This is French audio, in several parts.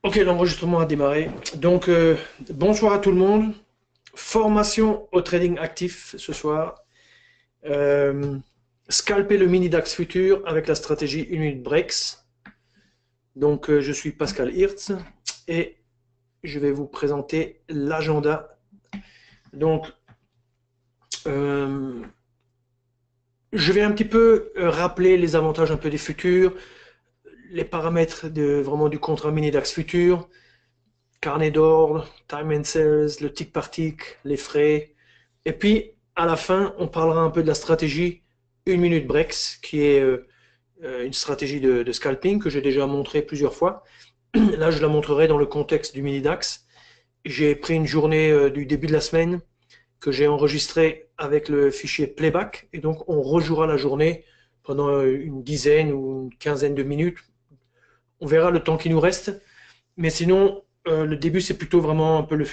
Ok, l'enregistrement a démarré. Donc, bonsoir à tout le monde. Formation au trading actif ce soir. Euh, Scalper le mini DAX futur avec la stratégie 1 minute breaks. Donc, je suis Pascal Hirtz et je vais vous présenter l'agenda. Donc, euh, je vais un petit peu rappeler les avantages un peu des futurs, les paramètres vraiment du contrat mini DAX futur, carnet d'ordre, time and sales, le tick par tick, les frais. Et puis, à la fin, on parlera un peu de la stratégie 1 minute breaks, qui est une stratégie de scalping que j'ai déjà montré plusieurs fois. Là, je la montrerai dans le contexte du mini DAX. J'ai pris une journée du début de la semaine que j'ai enregistrée avec le fichier playback. Et donc, on rejouera la journée pendant une dizaine ou une quinzaine de minutes. On verra le temps qui nous reste. Mais sinon, le début, c'est plutôt vraiment un peu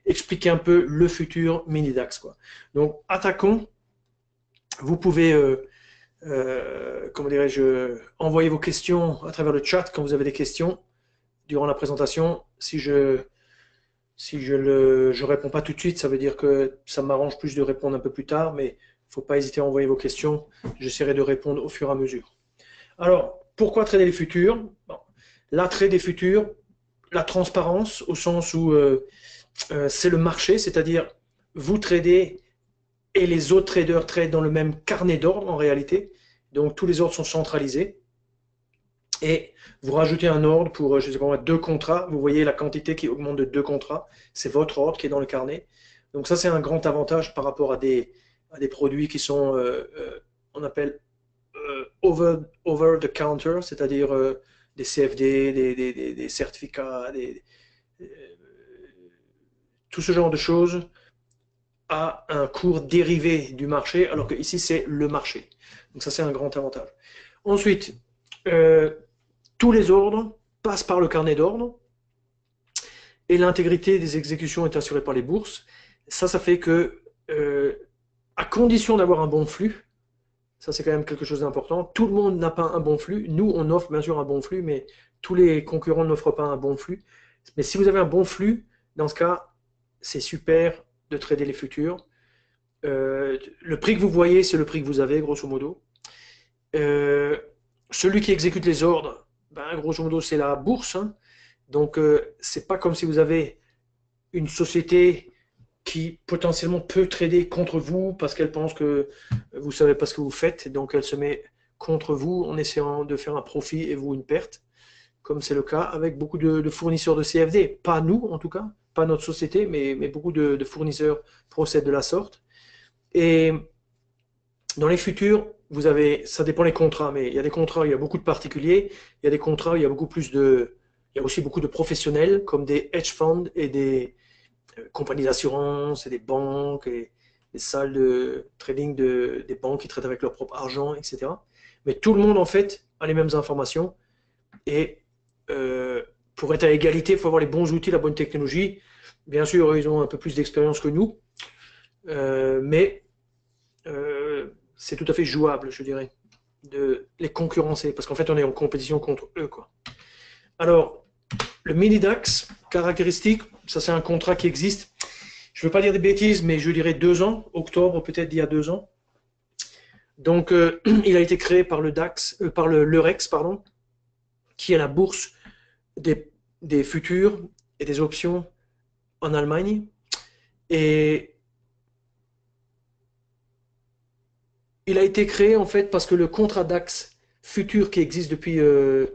expliquer un peu le futur mini DAX, quoi. Donc, attaquons. Vous pouvez, comment dirais-je, envoyer vos questions à travers le chat quand vous avez des questions durant la présentation. Si je réponds pas tout de suite, ça veut dire que ça m'arrange plus de répondre un peu plus tard, mais il ne faut pas hésiter à envoyer vos questions. J'essaierai de répondre au fur et à mesure. Alors, pourquoi trader les futurs? Bon, l'attrait des futurs, la transparence, au sens où c'est le marché, c'est-à-dire vous tradez et les autres traders tradent dans le même carnet d'ordre en réalité. Donc tous les ordres sont centralisés. Et vous rajoutez un ordre pour, je sais pas, 2 contrats. Vous voyez la quantité qui augmente de 2 contrats. C'est votre ordre qui est dans le carnet. Donc ça, c'est un grand avantage par rapport à des produits qui sont, on appelle over the counter, c'est-à-dire des CFD, des certificats, euh, tout ce genre de choses à un cours dérivé du marché, alors que ici c'est le marché. Donc ça c'est un grand avantage. Ensuite, euh, tous les ordres passent par le carnet d'ordre et l'intégrité des exécutions est assurée par les bourses. Ça fait que, à condition d'avoir un bon flux, ça c'est quand même quelque chose d'important, tout le monde n'a pas un bon flux. Nous, on offre bien sûr un bon flux, mais tous les concurrents n'offrent pas un bon flux. Mais si vous avez un bon flux, dans ce cas, c'est super de trader les futurs. Le prix que vous voyez, c'est le prix que vous avez, grosso modo. Euh, Celui qui exécute les ordres, ben, grosso modo, c'est la bourse, hein. Donc, c'est pas comme si vous avez une société qui potentiellement peut trader contre vous parce qu'elle pense que vous savez pas ce que vous faites, donc elle se met contre vous en essayant de faire un profit et vous une perte, comme c'est le cas avec beaucoup de fournisseurs de CFD. Pas nous, en tout cas, pas notre société, mais beaucoup de fournisseurs procèdent de la sorte. Et dans les futurs, vous avez, ça dépend des contrats, mais il y a des contrats où il y a beaucoup de particuliers, il y a des contrats où il y a beaucoup plus il y a aussi beaucoup de professionnels, comme des hedge funds et des compagnies d'assurance et des banques et des salles de trading des banques qui traitent avec leur propre argent, etc. Mais tout le monde, en fait, a les mêmes informations et euh, pour être à égalité, il faut avoir les bons outils, la bonne technologie. Bien sûr, ils ont un peu plus d'expérience que nous, mais c'est tout à fait jouable, je dirais, de les concurrencer, parce qu'en fait, on est en compétition contre eux, quoi. Alors, le mini DAX, caractéristique, ça c'est un contrat qui existe. Je ne veux pas dire des bêtises, mais je dirais 2 ans, octobre peut-être d'il y a 2 ans. Donc, il a été créé par le DAX, par l'Eurex, pardon, qui est la bourse des, des futurs et des options en Allemagne. Et il a été créé en fait parce que le contrat DAX futur qui existe depuis, je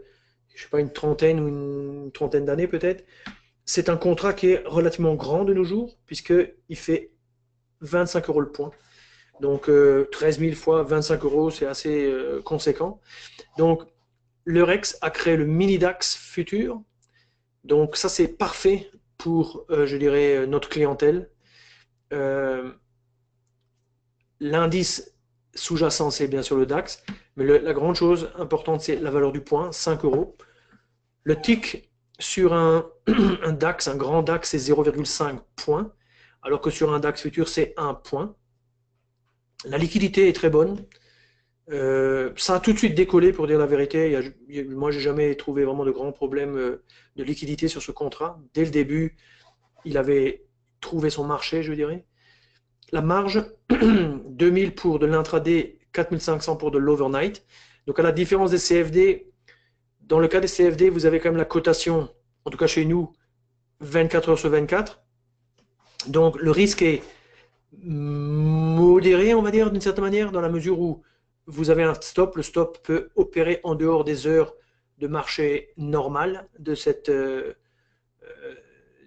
sais pas, une trentaine ou une trentaine d'années peut-être, c'est un contrat qui est relativement grand de nos jours, puisqu'il fait 25 euros le point. Donc 13 000 fois 25 euros, c'est assez conséquent. Donc l'Eurex a créé le mini DAX futur. Donc ça, c'est parfait pour, je dirais, notre clientèle. Euh, L'indice sous-jacent, c'est bien sûr le DAX, mais la grande chose importante, c'est la valeur du point, 5 euros. Le tick sur un DAX, un grand DAX, c'est 0,5 points, alors que sur un DAX futur, c'est 1 point. La liquidité est très bonne. Ça a tout de suite décollé pour dire la vérité. Moi, j'ai jamais trouvé vraiment de grands problèmes de liquidité sur ce contrat. Dès le début, il avait trouvé son marché, je dirais. La marge, 2000 pour de l'intraday, 4500 pour de l'overnight. Donc à la différence des CFD, dans le cas des CFD, vous avez quand même la cotation, en tout cas chez nous, 24 heures sur 24. Donc le risque est modéré, on va dire, d'une certaine manière, dans la mesure où vous avez un stop. Le stop peut opérer en dehors des heures de marché normal de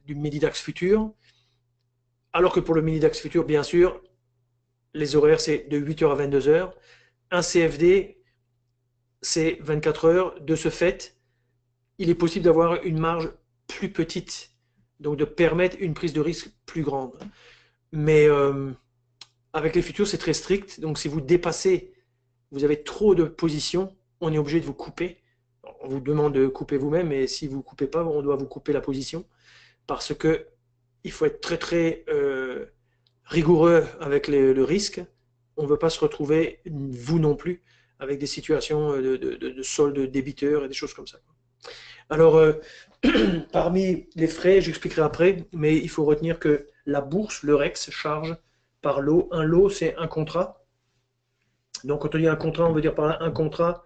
du mini-DAX futur. Alors que pour le mini-DAX futur, bien sûr, les horaires, c'est de 8h à 22h. Un CFD, c'est 24 heures. De ce fait, il est possible d'avoir une marge plus petite, donc de permettre une prise de risque plus grande. Mais avec les futurs, c'est très strict. Donc si vous dépassez, vous avez trop de positions, on est obligé de vous couper. On vous demande de couper vous-même, mais si vous ne coupez pas, on doit vous couper la position. Parce que il faut être très très rigoureux avec le risque. On ne veut pas se retrouver, vous non plus, avec des situations de solde débiteur et des choses comme ça. Alors, parmi les frais, j'expliquerai après, mais il faut retenir que la bourse, le REX, charge par lot. Un lot, c'est un contrat. Donc, quand on dit un contrat, on veut dire par là un contrat,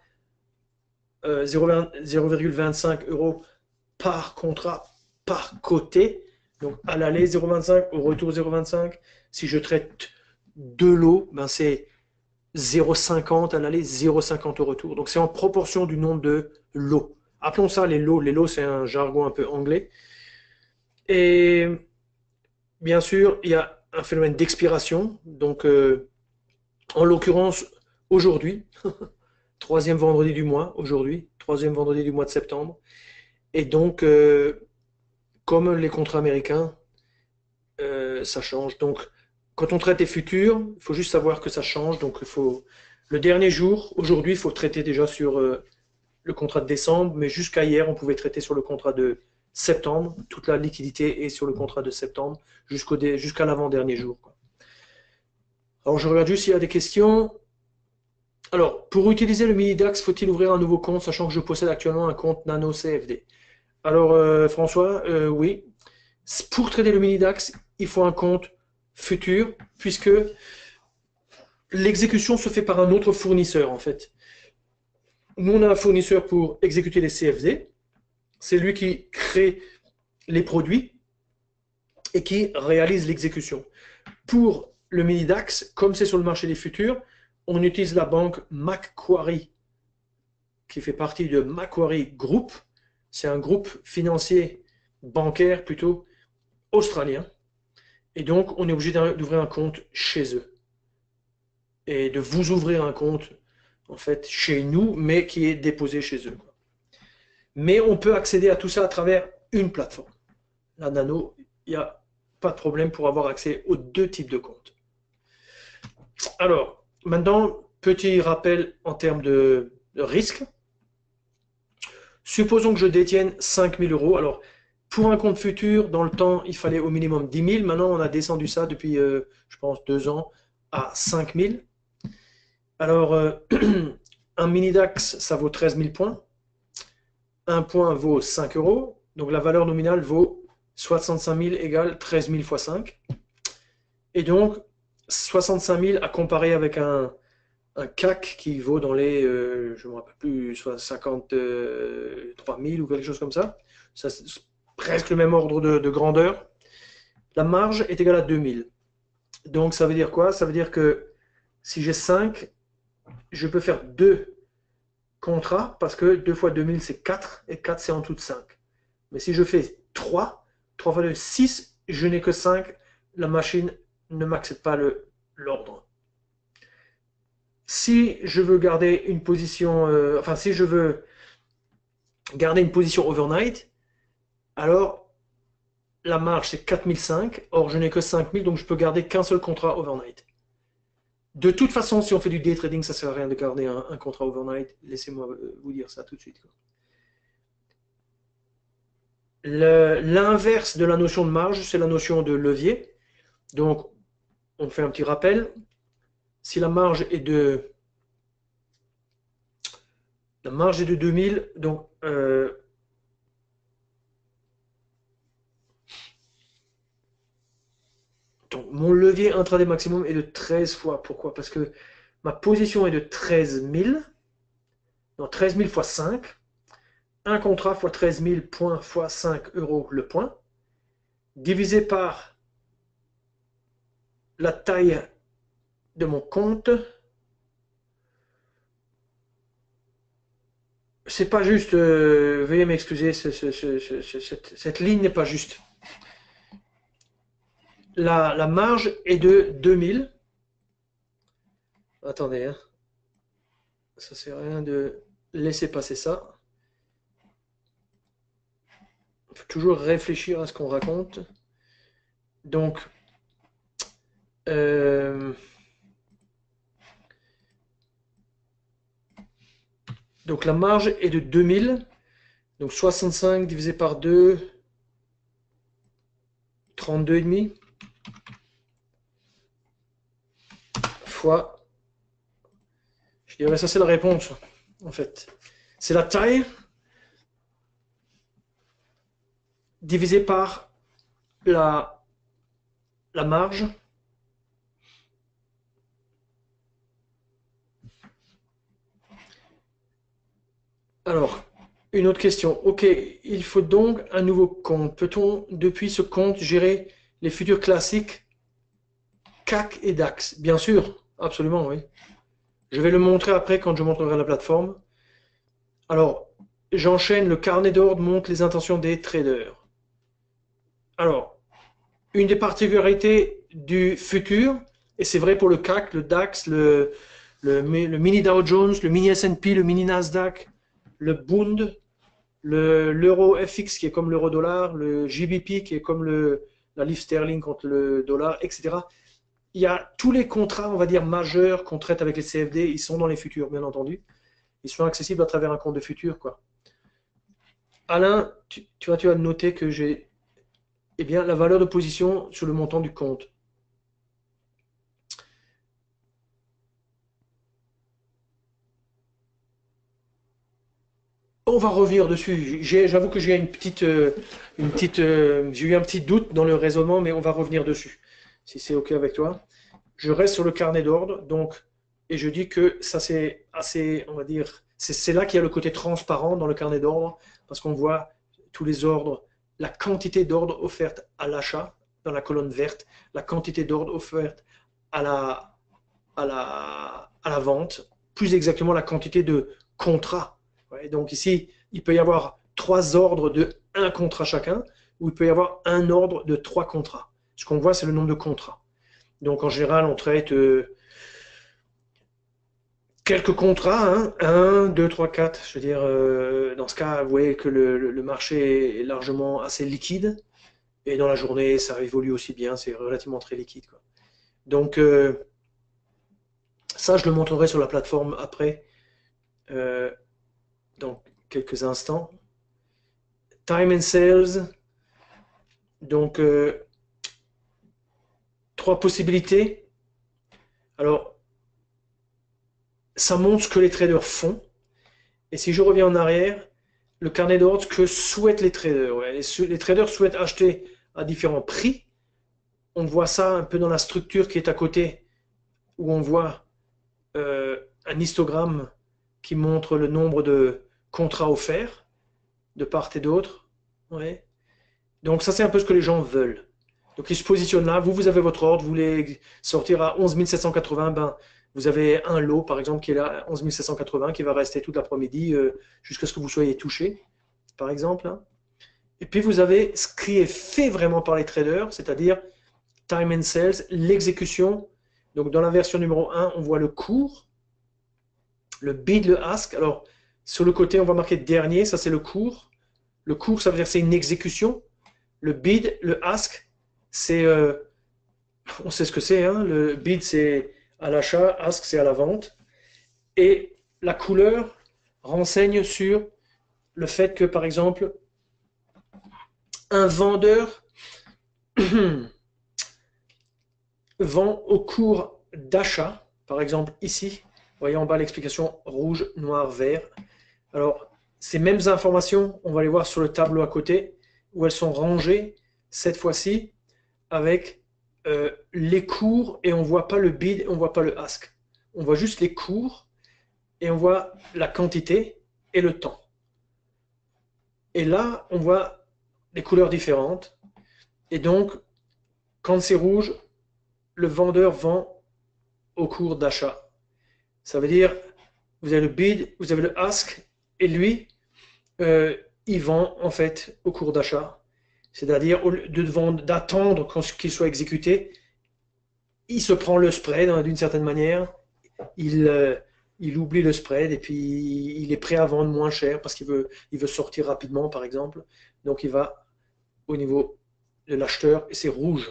0,25 euros par contrat, par côté. Donc, à l'aller 0,25, au retour 0,25. Si je traite deux lots, ben c'est 0,50 à l'aller, 0,50 au retour. Donc, c'est en proportion du nombre de lots. Appelons ça les lots. Les lots, c'est un jargon un peu anglais. Et bien sûr, il y a un phénomène d'expiration. Donc, en l'occurrence, aujourd'hui, troisième vendredi du mois, aujourd'hui, troisième vendredi du mois de septembre. Et donc, comme les contrats américains, ça change. Donc, quand on traite les futurs, il faut juste savoir que ça change. Donc, il faut le dernier jour, aujourd'hui, il faut traiter déjà sur le contrat de décembre, mais jusqu'à hier, on pouvait traiter sur le contrat de septembre. Toute la liquidité est sur le contrat de septembre jusqu'à l'avant-dernier jour. Alors, je regarde juste s'il y a des questions. Alors, pour utiliser le mini-DAX, faut-il ouvrir un nouveau compte, sachant que je possède actuellement un compte Nano CFD? Alors, François, oui. Pour trader le mini-DAX, il faut un compte futur, puisque l'exécution se fait par un autre fournisseur, en fait. Nous, on a un fournisseur pour exécuter les CFD. C'est lui qui crée les produits et qui réalise l'exécution. Pour le mini-DAX, comme c'est sur le marché des futurs, on utilise la banque Macquarie, qui fait partie de Macquarie Group. C'est un groupe financier, bancaire plutôt, australien. Et donc, on est obligé d'ouvrir un compte chez eux. Et de vous ouvrir un compte, en fait, chez nous, mais qui est déposé chez eux. Mais on peut accéder à tout ça à travers une plateforme. La Nano, il n'y a pas de problème pour avoir accès aux deux types de comptes. Alors, maintenant, petit rappel en termes de risque. Supposons que je détienne 5 000 euros. Alors, pour un compte futur, dans le temps, il fallait au minimum 10 000. Maintenant, on a descendu ça depuis, je pense, 2 ans à 5 000. Alors, un mini DAX, ça vaut 13 000 points. Un point vaut 5 euros. Donc, la valeur nominale vaut 65 000 égale 13 000 fois 5. Et donc, 65 000 à comparer avec un CAC qui vaut dans les, je ne me rappelle plus, soit 53 000 ou quelque chose comme ça. Ça c'est presque le même ordre de grandeur. La marge est égale à 2000. Donc ça veut dire quoi? Ça veut dire que si j'ai 5, je peux faire 2 contrats parce que 2 fois 2000 c'est 4 et 4 c'est en dessous de 5. Mais si je fais 3 fois 2, 6, je n'ai que 5, la machine ne m'accepte pas l'ordre. Si je veux garder une position, si je veux garder une position overnight, alors la marge c'est 4005, or je n'ai que 5000, donc je peux garder qu'un seul contrat overnight. De toute façon, si on fait du day trading, ça ne sert à rien de garder un contrat overnight. Laissez-moi vous dire ça tout de suite. L'inverse de la notion de marge, c'est la notion de levier. Donc, on fait un petit rappel. Si la marge est de La marge est de 2000, donc mon levier intraday maximum est de 13 fois. Pourquoi? Parce que ma position est de 13 000, non 13 000 fois 5, un contrat fois 13 000 points fois 5 euros le point, divisé par la taille de mon compte. C'est pas juste, veuillez m'excuser, cette ligne n'est pas juste. La marge est de 2000. Attendez, hein. Ça sert à rien de laisser passer ça. Il faut toujours réfléchir à ce qu'on raconte. Donc, la marge est de 2000. Donc 65 divisé par 2, 32,5 fois, je dirais ça c'est la réponse en fait. C'est la taille divisé par la marge. Alors, une autre question. Ok, il faut donc un nouveau compte. Peut-on, depuis ce compte, gérer les futurs classiques CAC et DAX? Bien sûr, absolument, oui. Je vais le montrer après quand je montrerai la plateforme. Alors, j'enchaîne. Le carnet d'ordre montre les intentions des traders. Alors, une des particularités du futur, et c'est vrai pour le CAC, le DAX, le mini Dow Jones, le mini S&P, le mini Nasdaq, le Bund, l'euro FX qui est comme l'euro dollar, le GBP qui est comme la livre sterling contre le dollar, etc. Il y a tous les contrats, on va dire, majeurs qu'on traite avec les CFD, ils sont dans les futurs, bien entendu. Ils sont accessibles à travers un compte de futur, quoi. Alain, tu as noté que j'ai bien la valeur de position sur le montant du compte. On va revenir dessus. J'avoue que j'ai j'ai eu un petit doute dans le raisonnement, mais on va revenir dessus, si c'est OK avec toi. Je reste sur le carnet d'ordre, donc, et je dis que ça c'est assez, on va dire, c'est là qu'il y a le côté transparent dans le carnet d'ordre, parce qu'on voit tous les ordres, la quantité d'ordres offertes à l'achat dans la colonne verte, la quantité d'ordres offertes à la vente, plus exactement la quantité de contrats. Ouais, donc ici, il peut y avoir 3 ordres de 1 contrat chacun, ou il peut y avoir un ordre de 3 contrats. Ce qu'on voit, c'est le nombre de contrats. Donc en général, on traite quelques contrats, hein, 1, 2, 3, 4. Je veux dire, dans ce cas, vous voyez que le marché est largement assez liquide. Et dans la journée, ça évolue aussi bien, c'est relativement très liquide, quoi. Donc ça, je le montrerai sur la plateforme après, dans quelques instants. Time and sales. Donc 3 possibilités. Alors, ça montre ce que les traders font. Et si je reviens en arrière, le carnet d'ordre, ce que souhaitent les traders. Ouais. Les traders souhaitent acheter à différents prix. On voit ça un peu dans la structure qui est à côté, où on voit un histogramme qui montre le nombre de contrats offerts de part et d'autre. Ouais. Donc ça, c'est un peu ce que les gens veulent. Donc ils se positionnent là. Vous avez votre ordre. Vous voulez sortir à 11 780. Ben, vous avez un lot, par exemple, qui est là à 11 780, qui va rester toute l'après-midi jusqu'à ce que vous soyez touché, par exemple. Hein. Et puis vous avez ce qui est fait vraiment par les traders, c'est-à-dire time and sales, l'exécution. Donc dans la version numéro 1, on voit le cours, le bid, le ask. Alors sur le côté, on va marquer dernier, ça c'est le cours. Le cours, ça veut dire c'est une exécution. Le bid, le ask, c'est, on sait ce que c'est, hein. Le bid c'est à l'achat, ask c'est à la vente. Et la couleur renseigne sur le fait que, par exemple, un vendeur vend au cours d'achat, par exemple ici, vous voyez en bas l'explication rouge, noir, vert. Alors, ces mêmes informations, on va les voir sur le tableau à côté, où elles sont rangées, cette fois-ci, avec les cours, et on ne voit pas le bid, on ne voit pas le ask. On voit juste les cours, et on voit la quantité et le temps. Et là, on voit des couleurs différentes. Et donc, quand c'est rouge, le vendeur vend au cours d'achat. Ça veut dire, vous avez le bid, vous avez le ask, et lui, il vend en fait au cours d'achat. C'est-à-dire, au lieu d'attendre qu'il soit exécuté, il se prend le spread d'une certaine manière, il oublie le spread et puis il est prêt à vendre moins cher parce il veut sortir rapidement, par exemple. Donc il va au niveau de l'acheteur et c'est rouge.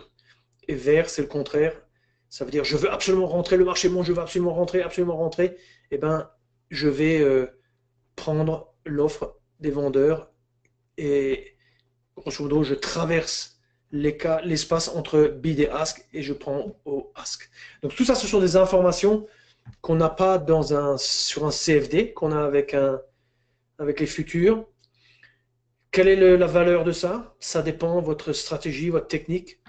Et vert, c'est le contraire. Ça veut dire, je veux absolument rentrer, le marché monte, je veux absolument rentrer, absolument rentrer. Eh ben, je vais prendre l'offre des vendeurs et grosso modo, je traverse l'espace entre bid et ask et je prends au ask. Donc tout ça, ce sont des informations qu'on n'a pas sur un CFD, qu'on a avec les futurs. Quelle est la valeur de ça? Ça dépend de votre stratégie, votre technique.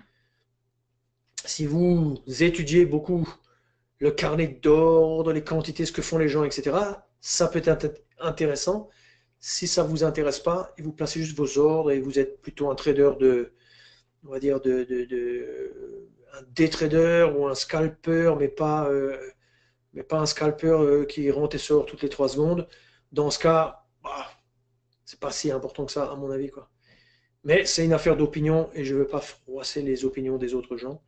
Si vous étudiez beaucoup le carnet d'ordre, les quantités, ce que font les gens, etc., ça peut être intéressant. Si ça ne vous intéresse pas, et vous placez juste vos ordres et vous êtes plutôt un trader on va dire, un day trader ou un scalper, mais pas un scalper qui rentre et sort toutes les 3 secondes. Dans ce cas, bah, c'est pas si important que ça, à mon avis, quoi. Mais c'est une affaire d'opinion et je ne veux pas froisser les opinions des autres gens.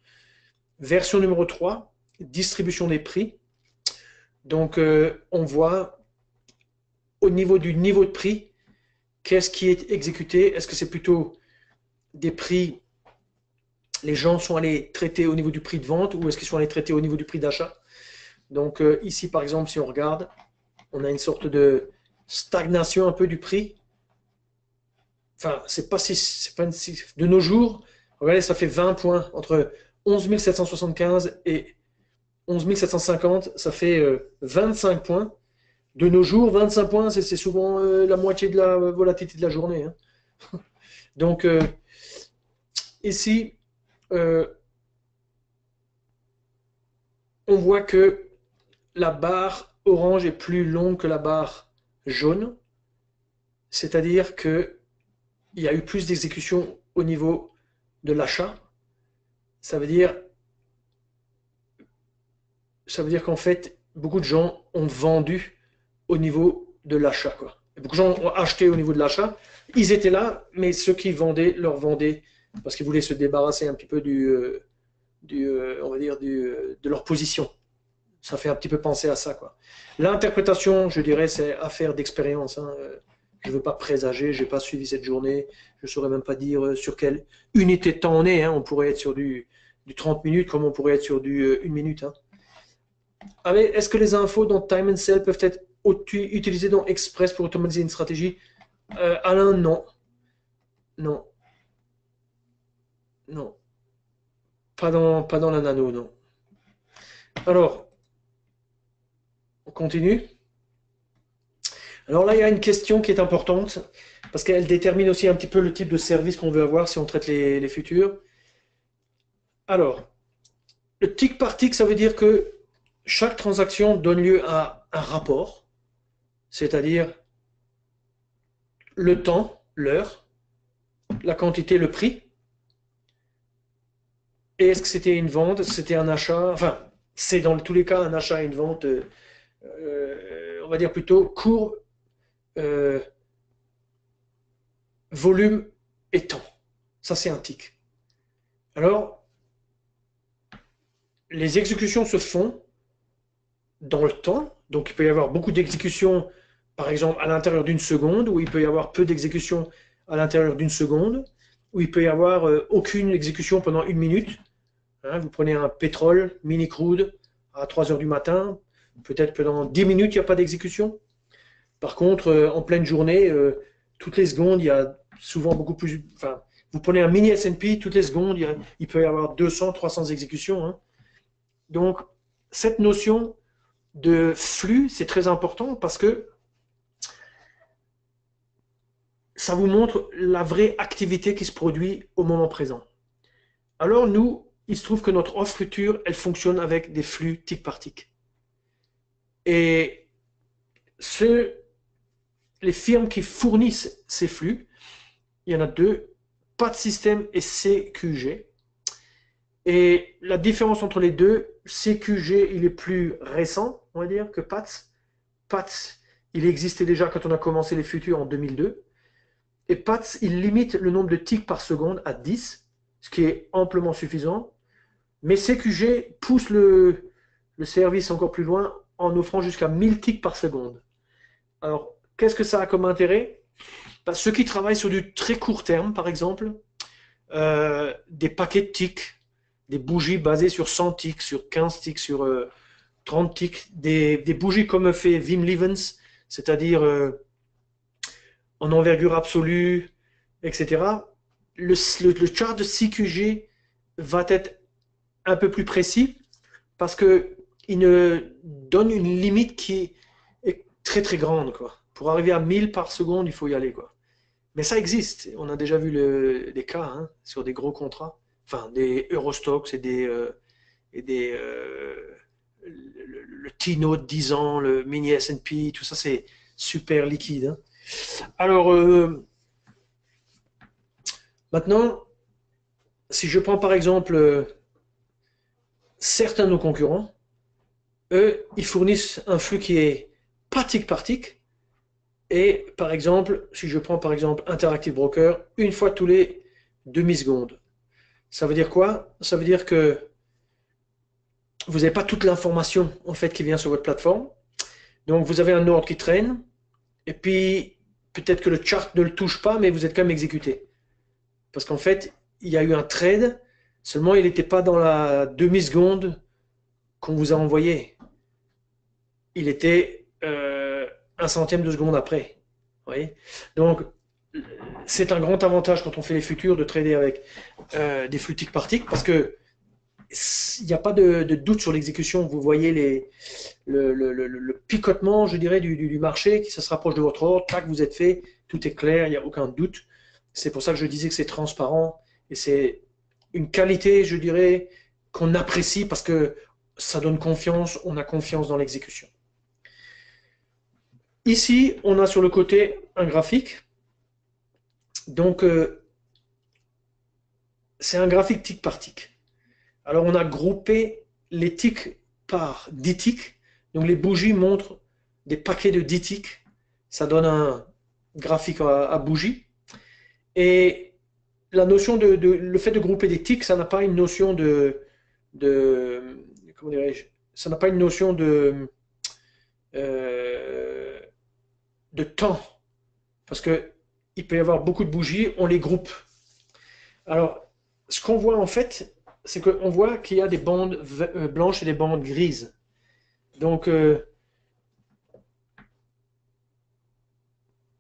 Version numéro 3, distribution des prix. Donc, on voit au niveau du niveau de prix, qu'est-ce qui est exécuté? Est-ce que c'est plutôt des prix, les gens sont allés traiter au niveau du prix de vente ou est-ce qu'ils sont allés traiter au niveau du prix d'achat? Donc ici, par exemple, si on regarde, on a une sorte de stagnation un peu du prix. Enfin, c'est pas de nos jours, regardez, ça fait 20 points entre 11 775 et 11 750, ça fait 25 points. De nos jours, 25 points, c'est souvent la moitié de la volatilité de la journée. Hein. Donc, ici, on voit que la barre orange est plus longue que la barre jaune. C'est-à-dire qu'il y a eu plus d'exécution au niveau de l'achat. Ça veut dire qu'en fait, beaucoup de gens ont vendu au niveau de l'achat. Beaucoup de gens ont acheté au niveau de l'achat. Ils étaient là, mais ceux qui vendaient leur vendaient parce qu'ils voulaient se débarrasser un petit peu on va dire de leur position. Ça fait un petit peu penser à ça. L'interprétation, je dirais, c'est affaire d'expérience. Hein. Je ne veux pas présager, je n'ai pas suivi cette journée, je ne saurais même pas dire sur quelle unité de temps on est. Hein. On pourrait être sur du 30 minutes comme on pourrait être sur du 1 minute. Hein. Est-ce que les infos dans Time and Sell peuvent être utilisées dans Express pour automatiser une stratégie? Alain, non. Non. Non. Pas dans la nano, non. Alors, on continue. Alors là, il y a une question qui est importante, parce qu'elle détermine aussi un petit peu le type de service qu'on veut avoir si on traite les futurs. Alors, le tick par tick, ça veut dire que chaque transaction donne lieu à un rapport, c'est-à-dire le temps, l'heure, la quantité, le prix. Et est-ce que c'était une vente, c'était un achat, enfin, c'est dans tous les cas un achat et une vente, on va dire plutôt court, volume et temps. Ça, c'est un tick. Alors, les exécutions se font dans le temps. Donc, il peut y avoir beaucoup d'exécutions, par exemple, à l'intérieur d'une seconde, ou il peut y avoir peu d'exécutions à l'intérieur d'une seconde, ou il peut y avoir aucune exécution pendant 1 minute. Hein, vous prenez un pétrole, mini crude, à 3 heures du matin, peut-être pendant 10 minutes, il n'y a pas d'exécution. Par contre, en pleine journée, toutes les secondes, il y a souvent beaucoup plus. Enfin, vous prenez un mini S&P, toutes les secondes, il peut y avoir 200, 300 exécutions. Hein. Donc, cette notion de flux, c'est très important parce que ça vous montre la vraie activité qui se produit au moment présent. Alors nous, il se trouve que notre offre future, elle fonctionne avec des flux tick par tick. Et les firmes qui fournissent ces flux, il y en a deux, Pat System et CQG. Et la différence entre les deux, CQG, il est plus récent, on va dire, que PATS. PATS, il existait déjà quand on a commencé les futurs en 2002. Et PATS, il limite le nombre de ticks par seconde à 10, ce qui est amplement suffisant. Mais CQG pousse le service encore plus loin en offrant jusqu'à 1000 ticks par seconde. Alors, qu'est-ce que ça a comme intérêt? Ceux qui travaillent sur du très court terme, par exemple, des paquets de ticks, des bougies basées sur 100 ticks, sur 15 ticks, sur 30 ticks, des bougies comme fait Wim Lievens, c'est-à-dire en envergure absolue, etc. Le chart de CQG va être un peu plus précis parce qu'il ne donne une limite qui est très très grande, quoi. Pour arriver à 1000 par seconde, il faut y aller, quoi. Mais ça existe. On a déjà vu des cas hein, sur des gros contrats, enfin des Eurostox et le T-Note 10 ans, le mini S&P, tout ça c'est super liquide. Hein. Alors maintenant, si je prends par exemple certains de nos concurrents, eux, ils fournissent un flux qui est pas tick par tick. Et par exemple, si je prends par exemple Interactive Broker, une fois tous les demi-secondes. Ça veut dire quoi? Ça veut dire que vous n'avez pas toute l'information en fait qui vient sur votre plateforme. Donc vous avez un ordre qui traîne, et puis peut-être que le chart ne le touche pas, mais vous êtes quand même exécuté. Parce qu'en fait, il y a eu un trade, seulement il n'était pas dans la demi-seconde qu'on vous a envoyé. Il était un centième de seconde après. Vous voyez? Donc c'est un grand avantage quand on fait les futurs de trader avec des flux tick par tick, parce que il n'y a pas de doute sur l'exécution. Vous voyez le picotement, je dirais, du marché qui se rapproche de votre ordre. Tac, vous êtes fait, tout est clair, il n'y a aucun doute. C'est pour ça que je disais que c'est transparent et c'est une qualité, je dirais, qu'on apprécie parce que ça donne confiance, on a confiance dans l'exécution. Ici, on a sur le côté un graphique. Donc, c'est un graphique tick par tick. Alors, on a groupé les ticks par 10 ticks. Donc, les bougies montrent des paquets de 10 ticks. Ça donne un graphique à bougies. Et la notion le fait de grouper des ticks, ça n'a pas une notion comment dirais-je, ça n'a pas une notion euh, de temps. Parce que il peut y avoir beaucoup de bougies, on les groupe. Alors, ce qu'on voit en fait, c'est qu'on voit qu'il y a des bandes blanches et des bandes grises. Donc,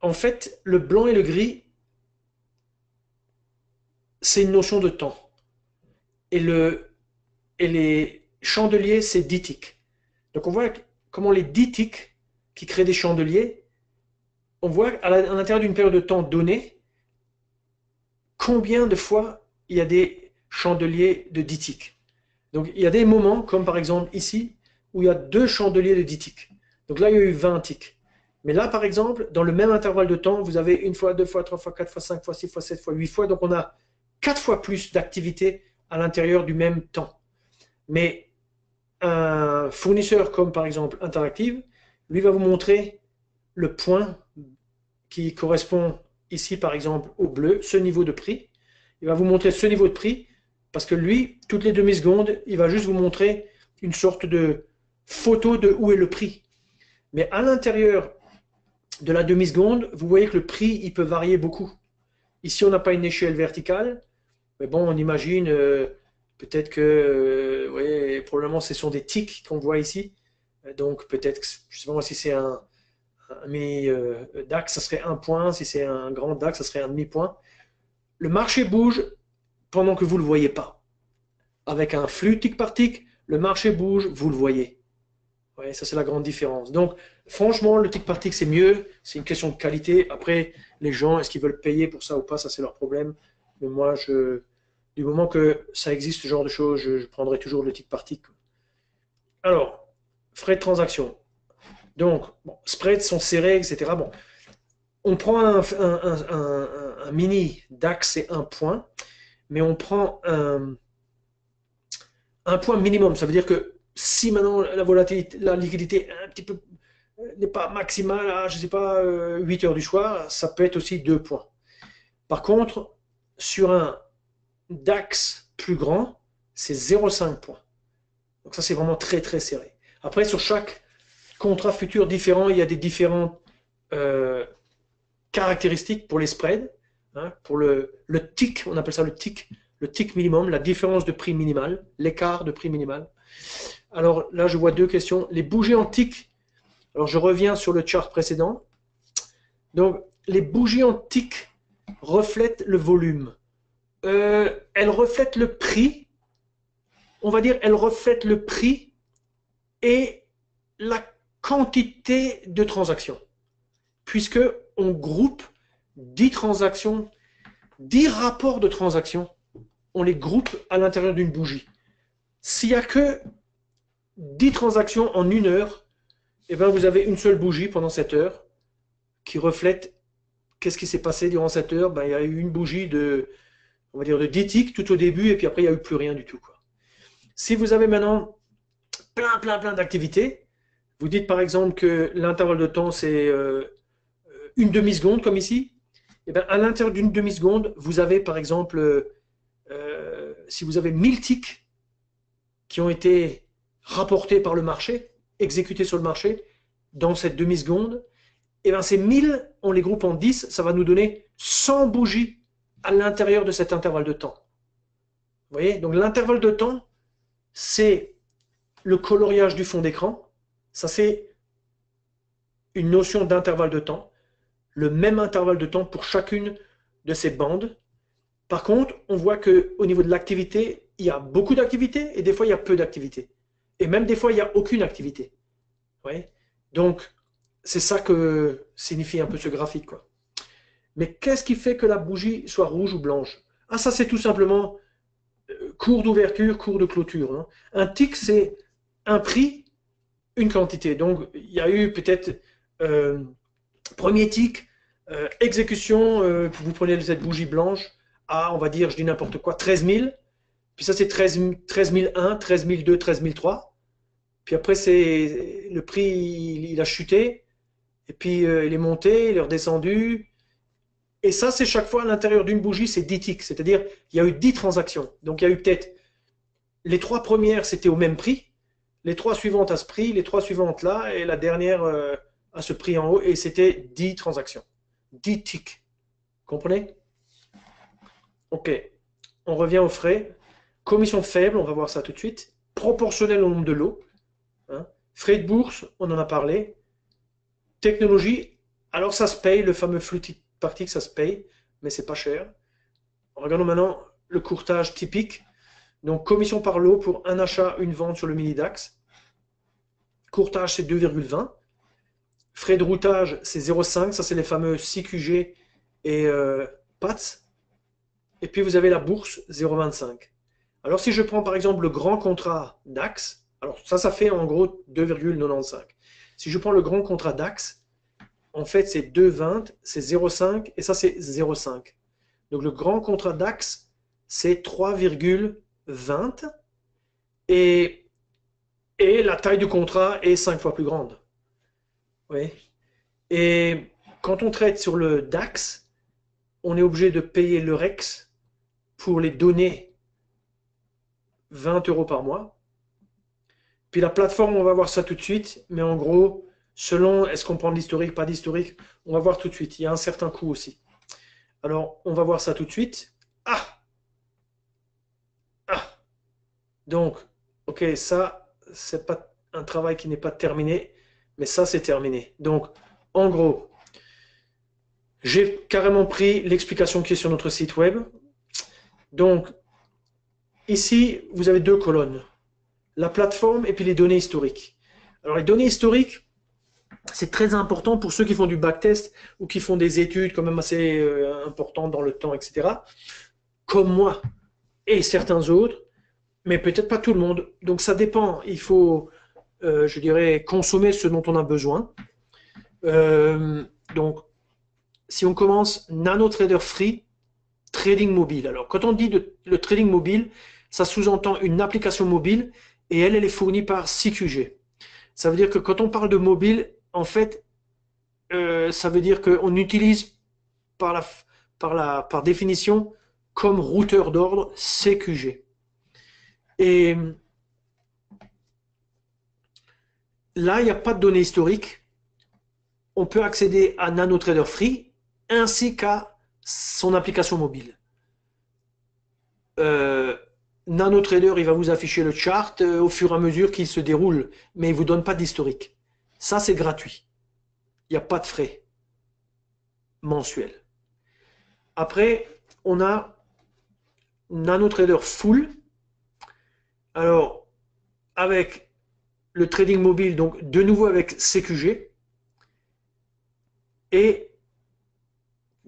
en fait, le blanc et le gris, c'est une notion de temps. Et, les chandeliers, c'est 10 ticks. Donc, on voit comment les 10 ticks qui créent des chandeliers, on voit à l'intérieur d'une période de temps donnée, combien de fois il y a des chandeliers de 10 ticks. Donc, il y a des moments, comme par exemple ici, où il y a 2 chandeliers de 10 ticks. Donc là, il y a eu 20 ticks. Mais là, par exemple, dans le même intervalle de temps, vous avez 1 fois, 2 fois, 3 fois, 4 fois, 5 fois, 6 fois, 7 fois, 8 fois. Donc, on a 4 fois plus d'activité à l'intérieur du même temps. Mais un fournisseur comme par exemple Interactive, lui va vous montrer le point qui correspond ici par exemple au bleu, ce niveau de prix. Il va vous montrer ce niveau de prix parce que lui, toutes les demi-secondes, il va juste vous montrer une sorte de photo de où est le prix. Mais à l'intérieur de la demi-seconde, vous voyez que le prix, il peut varier beaucoup. Ici, on n'a pas une échelle verticale, mais bon, on imagine peut-être que, ouais, probablement, ce sont des ticks qu'on voit ici. Donc, peut-être, je ne sais pas moi si c'est un mini DAX, ça serait un point. Si c'est un grand DAX, ça serait un demi-point. Le marché bouge pendant que vous ne le voyez pas. Avec un flux tick par tick, le marché bouge, vous le voyez. Ouais, ça, c'est la grande différence. Donc, franchement, le tick par tick, c'est mieux. C'est une question de qualité. Après, les gens, est-ce qu'ils veulent payer pour ça ou pas? Ça, c'est leur problème. Mais moi, du moment que ça existe, ce genre de choses, je prendrai toujours le tick par tick. Alors, frais de transaction. Donc, bon, spreads sont serrés, etc. Bon, on prend un mini DAX, c'est un point, mais on prend un point minimum. Ça veut dire que si maintenant la volatilité, la liquidité un petit peu n'est pas maximale à, je ne sais pas, 8 heures du soir, ça peut être aussi 2 points. Par contre, sur un DAX plus grand, c'est 0,5 points. Donc ça, c'est vraiment très, très serré. Après, sur chaque contrat futur différent, il y a des différentes caractéristiques pour les spreads. Hein, pour le tick, on appelle ça le tick minimum, la différence de prix minimal, l'écart de prix minimal. Alors là, je vois deux questions. Les bougies en tick, alors je reviens sur le chart précédent. Donc, les bougies en tick reflètent le volume. Elles reflètent le prix. On va dire, elles reflètent le prix et la quantité de transactions. Puisque on groupe 10 transactions, 10 rapports de transactions, on les groupe à l'intérieur d'une bougie. S'il n'y a que 10 transactions en une heure, eh bien vous avez une seule bougie pendant cette heure qui reflète qu'est-ce qui s'est passé durant cette heure. Ben, il y a eu une bougie de, on va dire, de 10 ticks tout au début et puis après il n'y a eu plus rien du tout, quoi. Si vous avez maintenant plein d'activités, vous dites par exemple que l'intervalle de temps c'est une demi-seconde comme ici, et bien à l'intérieur d'une demi-seconde, vous avez par exemple, si vous avez 1000 ticks qui ont été rapportés par le marché, exécutés sur le marché, dans cette demi-seconde, et bien ces 1000, on les groupe en 10, ça va nous donner 100 bougies à l'intérieur de cet intervalle de temps. Vous voyez? Donc l'intervalle de temps, c'est le coloriage du fond d'écran. Ça, c'est une notion d'intervalle de temps. Le même intervalle de temps pour chacune de ces bandes. Par contre, on voit qu'au niveau de l'activité, il y a beaucoup d'activités et des fois, il y a peu d'activités. Et même des fois, il n'y a aucune activité. Vous voyez? Donc, c'est ça que signifie un peu ce graphique, quoi. Mais qu'est-ce qui fait que la bougie soit rouge ou blanche? Ah, ça, c'est tout simplement cours d'ouverture, cours de clôture. Hein. Un tick, c'est un prix, une quantité. Donc, il y a eu peut-être premier tick, exécution, vous prenez cette bougie blanche à, on va dire, je dis n'importe quoi, 13 000. Puis ça, c'est 13 001, 13 002, 13 003. Puis après, c'est le prix, il a chuté. Et puis, il est monté, il est redescendu. Et ça, c'est chaque fois à l'intérieur d'une bougie, c'est 10 ticks. C'est-à-dire, il y a eu 10 transactions. Donc, il y a eu peut-être les 3 premières, c'était au même prix. Les 3 suivantes à ce prix, les 3 suivantes là, et la dernière à ce prix en haut. Et c'était 10 transactions. 10 ticks. Comprenez? Ok. On revient aux frais. Commission faible, on va voir ça tout de suite. Proportionnel au nombre de lots. Hein. Frais de bourse, on en a parlé. Technologie, alors ça se paye, le fameux flux par tick, ça se paye, mais c'est pas cher. Regardons maintenant le courtage typique. Donc, commission par lot pour un achat, une vente sur le mini DAX. Courtage, c'est 2,20. Frais de routage, c'est 0,5. Ça, c'est les fameux CQG et PATS. Et puis, vous avez la bourse, 0,25. Alors, si je prends par exemple le grand contrat DAX, alors ça fait en gros 2,95. Si je prends le grand contrat DAX, en fait, c'est 2,20, c'est 0,5 et ça, c'est 0,5. Donc, le grand contrat DAX, c'est 3,20 et la taille du contrat est 5 fois plus grande. Oui. Et quand on traite sur le DAX, on est obligé de payer le REX pour les données 20 € par mois. Puis la plateforme, on va voir ça tout de suite, mais en gros, selon est-ce qu'on prend de l'historique, pas d'historique, on va voir tout de suite. Il y a un certain coût aussi. Alors, on va voir ça tout de suite. Ah! Ah! Donc, ok, ça, c'est pas un travail qui n'est pas terminé, mais ça, c'est terminé. Donc, en gros, j'ai carrément pris l'explication qui est sur notre site web. Donc, ici, vous avez 2 colonnes. La plateforme et puis les données historiques. Alors, les données historiques, c'est très important pour ceux qui font du backtest ou qui font des études quand même assez importantes dans le temps, etc. Comme moi et certains autres, mais peut-être pas tout le monde. Donc ça dépend. Il faut, je dirais, consommer ce dont on a besoin. Donc, si on commence NanoTrader Free, trading mobile. Alors, quand on dit le trading mobile, ça sous-entend une application mobile et elle est fournie par CQG. Ça veut dire que quand on parle de mobile, en fait, ça veut dire qu'on utilise par définition comme routeur d'ordre CQG. Et là, il n'y a pas de données historiques. On peut accéder à NanoTrader Free ainsi qu'à son application mobile. NanoTrader, il va vous afficher le chart au fur et à mesure qu'il se déroule, mais il ne vous donne pas d'historique. Ça, c'est gratuit. Il n'y a pas de frais mensuels. Après, on a NanoTrader Full. Alors, avec le trading mobile, donc de nouveau avec CQG. Et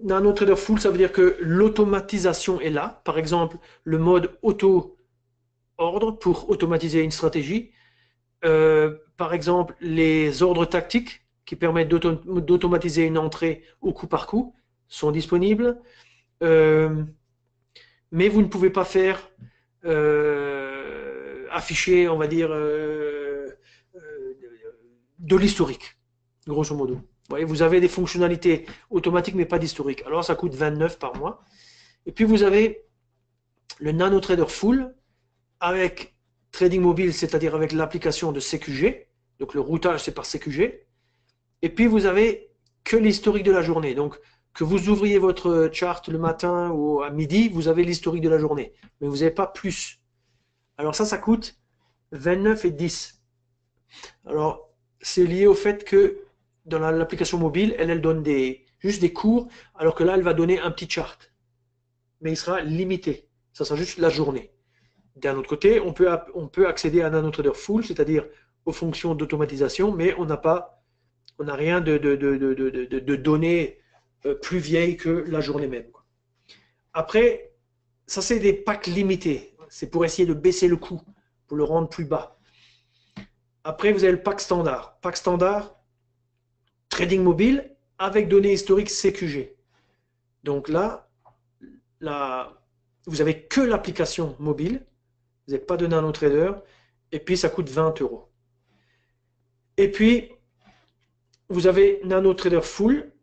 NanoTrader Full, ça veut dire que l'automatisation est là. Par exemple, le mode auto-ordre pour automatiser une stratégie. Par exemple, les ordres tactiques qui permettent d'automatiser une entrée au coup par coup sont disponibles. Mais vous ne pouvez pas faire afficher, on va dire, de l'historique, grosso modo. Vous voyez, vous avez des fonctionnalités automatiques, mais pas d'historique. Alors, ça coûte 29 par mois. Et puis, vous avez le NanoTrader Full avec Trading Mobile, c'est-à-dire avec l'application de CQG. Donc, le routage, c'est par CQG. Et puis, vous avez que l'historique de la journée. Donc, que vous ouvriez votre chart le matin ou à midi, vous avez l'historique de la journée. Mais vous n'avez pas plus. Alors, ça coûte 29 et 10. Alors, c'est lié au fait que dans l'application mobile, elle donne juste des cours, alors que là, elle va donner un petit chart. Mais il sera limité. Ça sera juste la journée. D'un autre côté, on peut accéder à un NanoTrader Full, c'est-à-dire aux fonctions d'automatisation, mais on n'a rien de données plus vieilles que la journée même. Après, ça c'est des packs limités. C'est pour essayer de baisser le coût, pour le rendre plus bas. Après, vous avez le pack standard. Pack standard, trading mobile avec données historiques CQG. Donc là, vous n'avez que l'application mobile, vous n'avez pas de NanoTrader, et puis ça coûte 20 €. Et puis, vous avez NanoTrader Full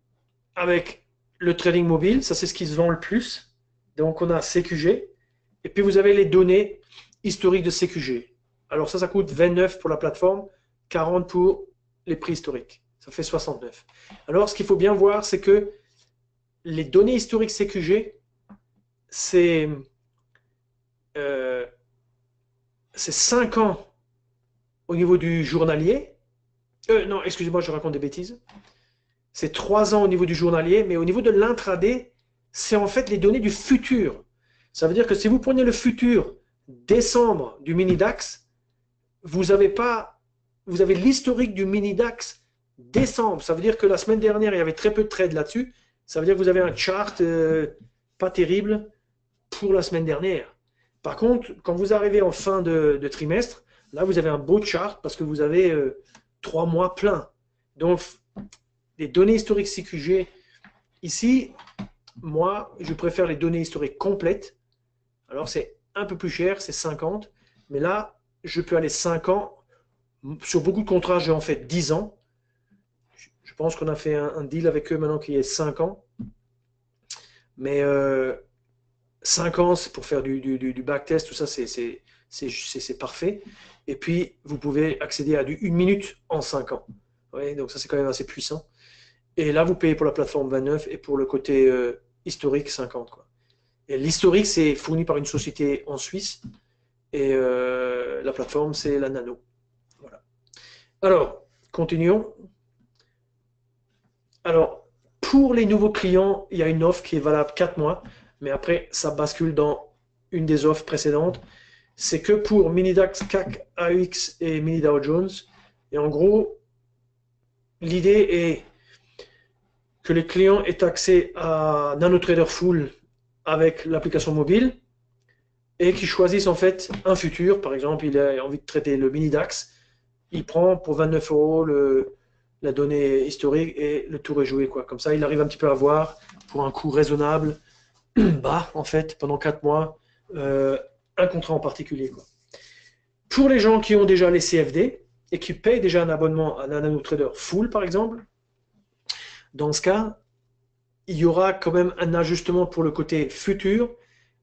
avec le trading mobile, ça c'est ce qui se vend le plus. Donc on a CQG, et puis vous avez les données historiques de CQG. Alors ça coûte 29 pour la plateforme, 40 pour les prix historiques. Ça fait 69. Alors ce qu'il faut bien voir, c'est que les données historiques CQG, c'est 5 ans au niveau du journalier. Non, excusez-moi, je raconte des bêtises. C'est 3 ans au niveau du journalier, mais au niveau de l'intraday, c'est en fait les données du futur. Ça veut dire que si vous prenez le futur décembre du mini DAX, vous avez l'historique du mini DAX décembre. Ça veut dire que la semaine dernière, il y avait très peu de trades là-dessus. Ça veut dire que vous avez un chart pas terrible pour la semaine dernière. Par contre, quand vous arrivez en fin de trimestre, là, vous avez un beau chart parce que vous avez 3 mois pleins. Donc, les données historiques CQG, ici, moi, je préfère les données historiques complètes. Alors, c'est un peu plus cher, c'est 50. Mais là, je peux aller 5 ans. Sur beaucoup de contrats, j'ai en fait 10 ans. Je pense qu'on a fait un deal avec eux maintenant qui est 5 ans. Mais 5 ans, c'est pour faire du backtest, tout ça, c'est parfait. Et puis, vous pouvez accéder à du 1 minute en 5 ans. Ouais, donc ça, c'est quand même assez puissant. Et là, vous payez pour la plateforme 29 et pour le côté historique 50. Quoi. Et l'historique, c'est fourni par une société en Suisse. Et la plateforme, c'est la Nano. Voilà. Alors, continuons. Alors, pour les nouveaux clients, il y a une offre qui est valable 4 mois. Mais après, ça bascule dans une des offres précédentes. C'est que pour Minidax, CAC, AX et Mini Dow Jones. Et en gros, l'idée est que les clients aient accès à NanoTrader Full avec l'application mobile et qu'ils choisissent en fait un futur. Par exemple, il a envie de traiter le mini DAX, il prend pour 29 euros la donnée historique et le tour est joué, quoi. Comme ça, il arrive un petit peu à voir pour un coût raisonnable, bas en fait, pendant 4 mois, un contrat en particulier, quoi. Pour les gens qui ont déjà les CFD et qui payent déjà un abonnement à un NanoTrader Full, par exemple, dans ce cas, il y aura quand même un ajustement pour le côté futur.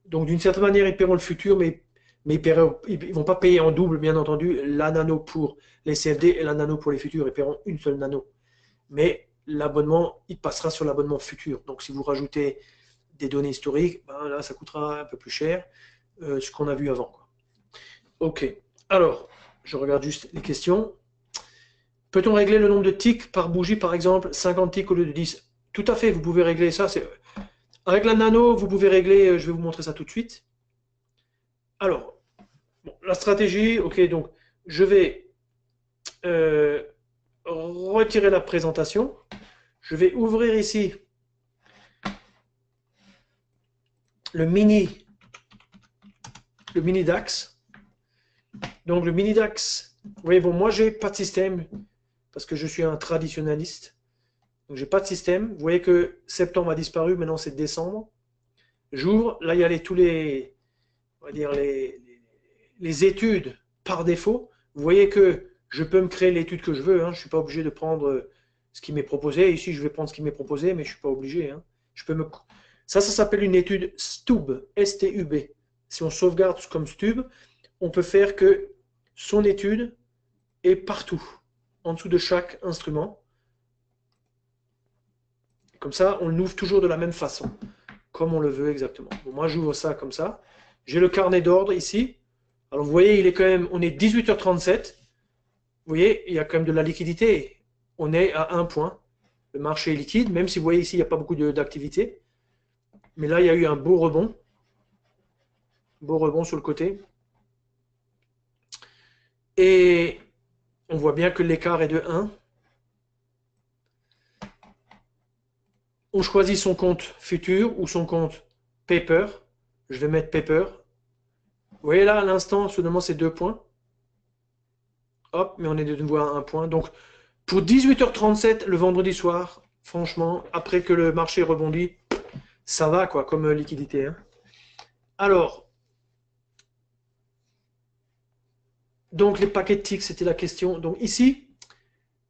Donc, d'une certaine manière, ils paieront le futur, mais ils ne vont pas payer en double, bien entendu, la nano pour les CFD et la nano pour les futurs. Ils paieront une seule nano. Mais l'abonnement, il passera sur l'abonnement futur. Donc, si vous rajoutez des données historiques, ben là, ça coûtera un peu plus cher, ce qu'on a vu avant, quoi. OK. Alors, je regarde juste les questions. Peut-on régler le nombre de ticks par bougie, par exemple, 50 ticks au lieu de 10? Tout à fait, vous pouvez régler ça. Avec la nano, vous pouvez régler, je vais vous montrer ça tout de suite. Alors, bon, la stratégie, ok, donc je vais retirer la présentation. Je vais ouvrir ici le mini DAX. Donc le mini DAX, vous voyez, bon, moi j'ai pas de système parce que je suis un traditionnaliste. Donc j'ai pas de système. Vous voyez que septembre a disparu, maintenant c'est décembre. J'ouvre, là il y a tous les, on va dire les études par défaut. Vous voyez que je peux me créer l'étude que je veux, hein. Je ne suis pas obligé de prendre ce qui m'est proposé. Ici, je vais prendre ce qui m'est proposé, mais je ne suis pas obligé, hein. Ça s'appelle une étude STUB, S-T-U-B. Si on sauvegarde comme STUB, on peut faire que son étude est partout, en dessous de chaque instrument. Comme ça, on l'ouvre toujours de la même façon, comme on le veut exactement. Bon, moi, j'ouvre ça comme ça. J'ai le carnet d'ordre ici. Alors, vous voyez, il est quand même, on est 18h37. Vous voyez, il y a quand même de la liquidité. On est à 1 point. Le marché est liquide, même si vous voyez ici, il n'y a pas beaucoup d'activité. Mais là, il y a eu un beau rebond. Beau rebond sur le côté. Et on voit bien que l'écart est de 1. On choisit son compte futur ou son compte paper. Je vais mettre paper. Vous voyez là, à l'instant, soudainement, c'est 2 points. Hop, mais on est de nouveau à 1 point. Donc, pour 18h37 le vendredi soir, franchement, après que le marché rebondit, ça va quoi, comme liquidité, hein. Alors, donc les paquets de ticks, c'était la question. Donc ici,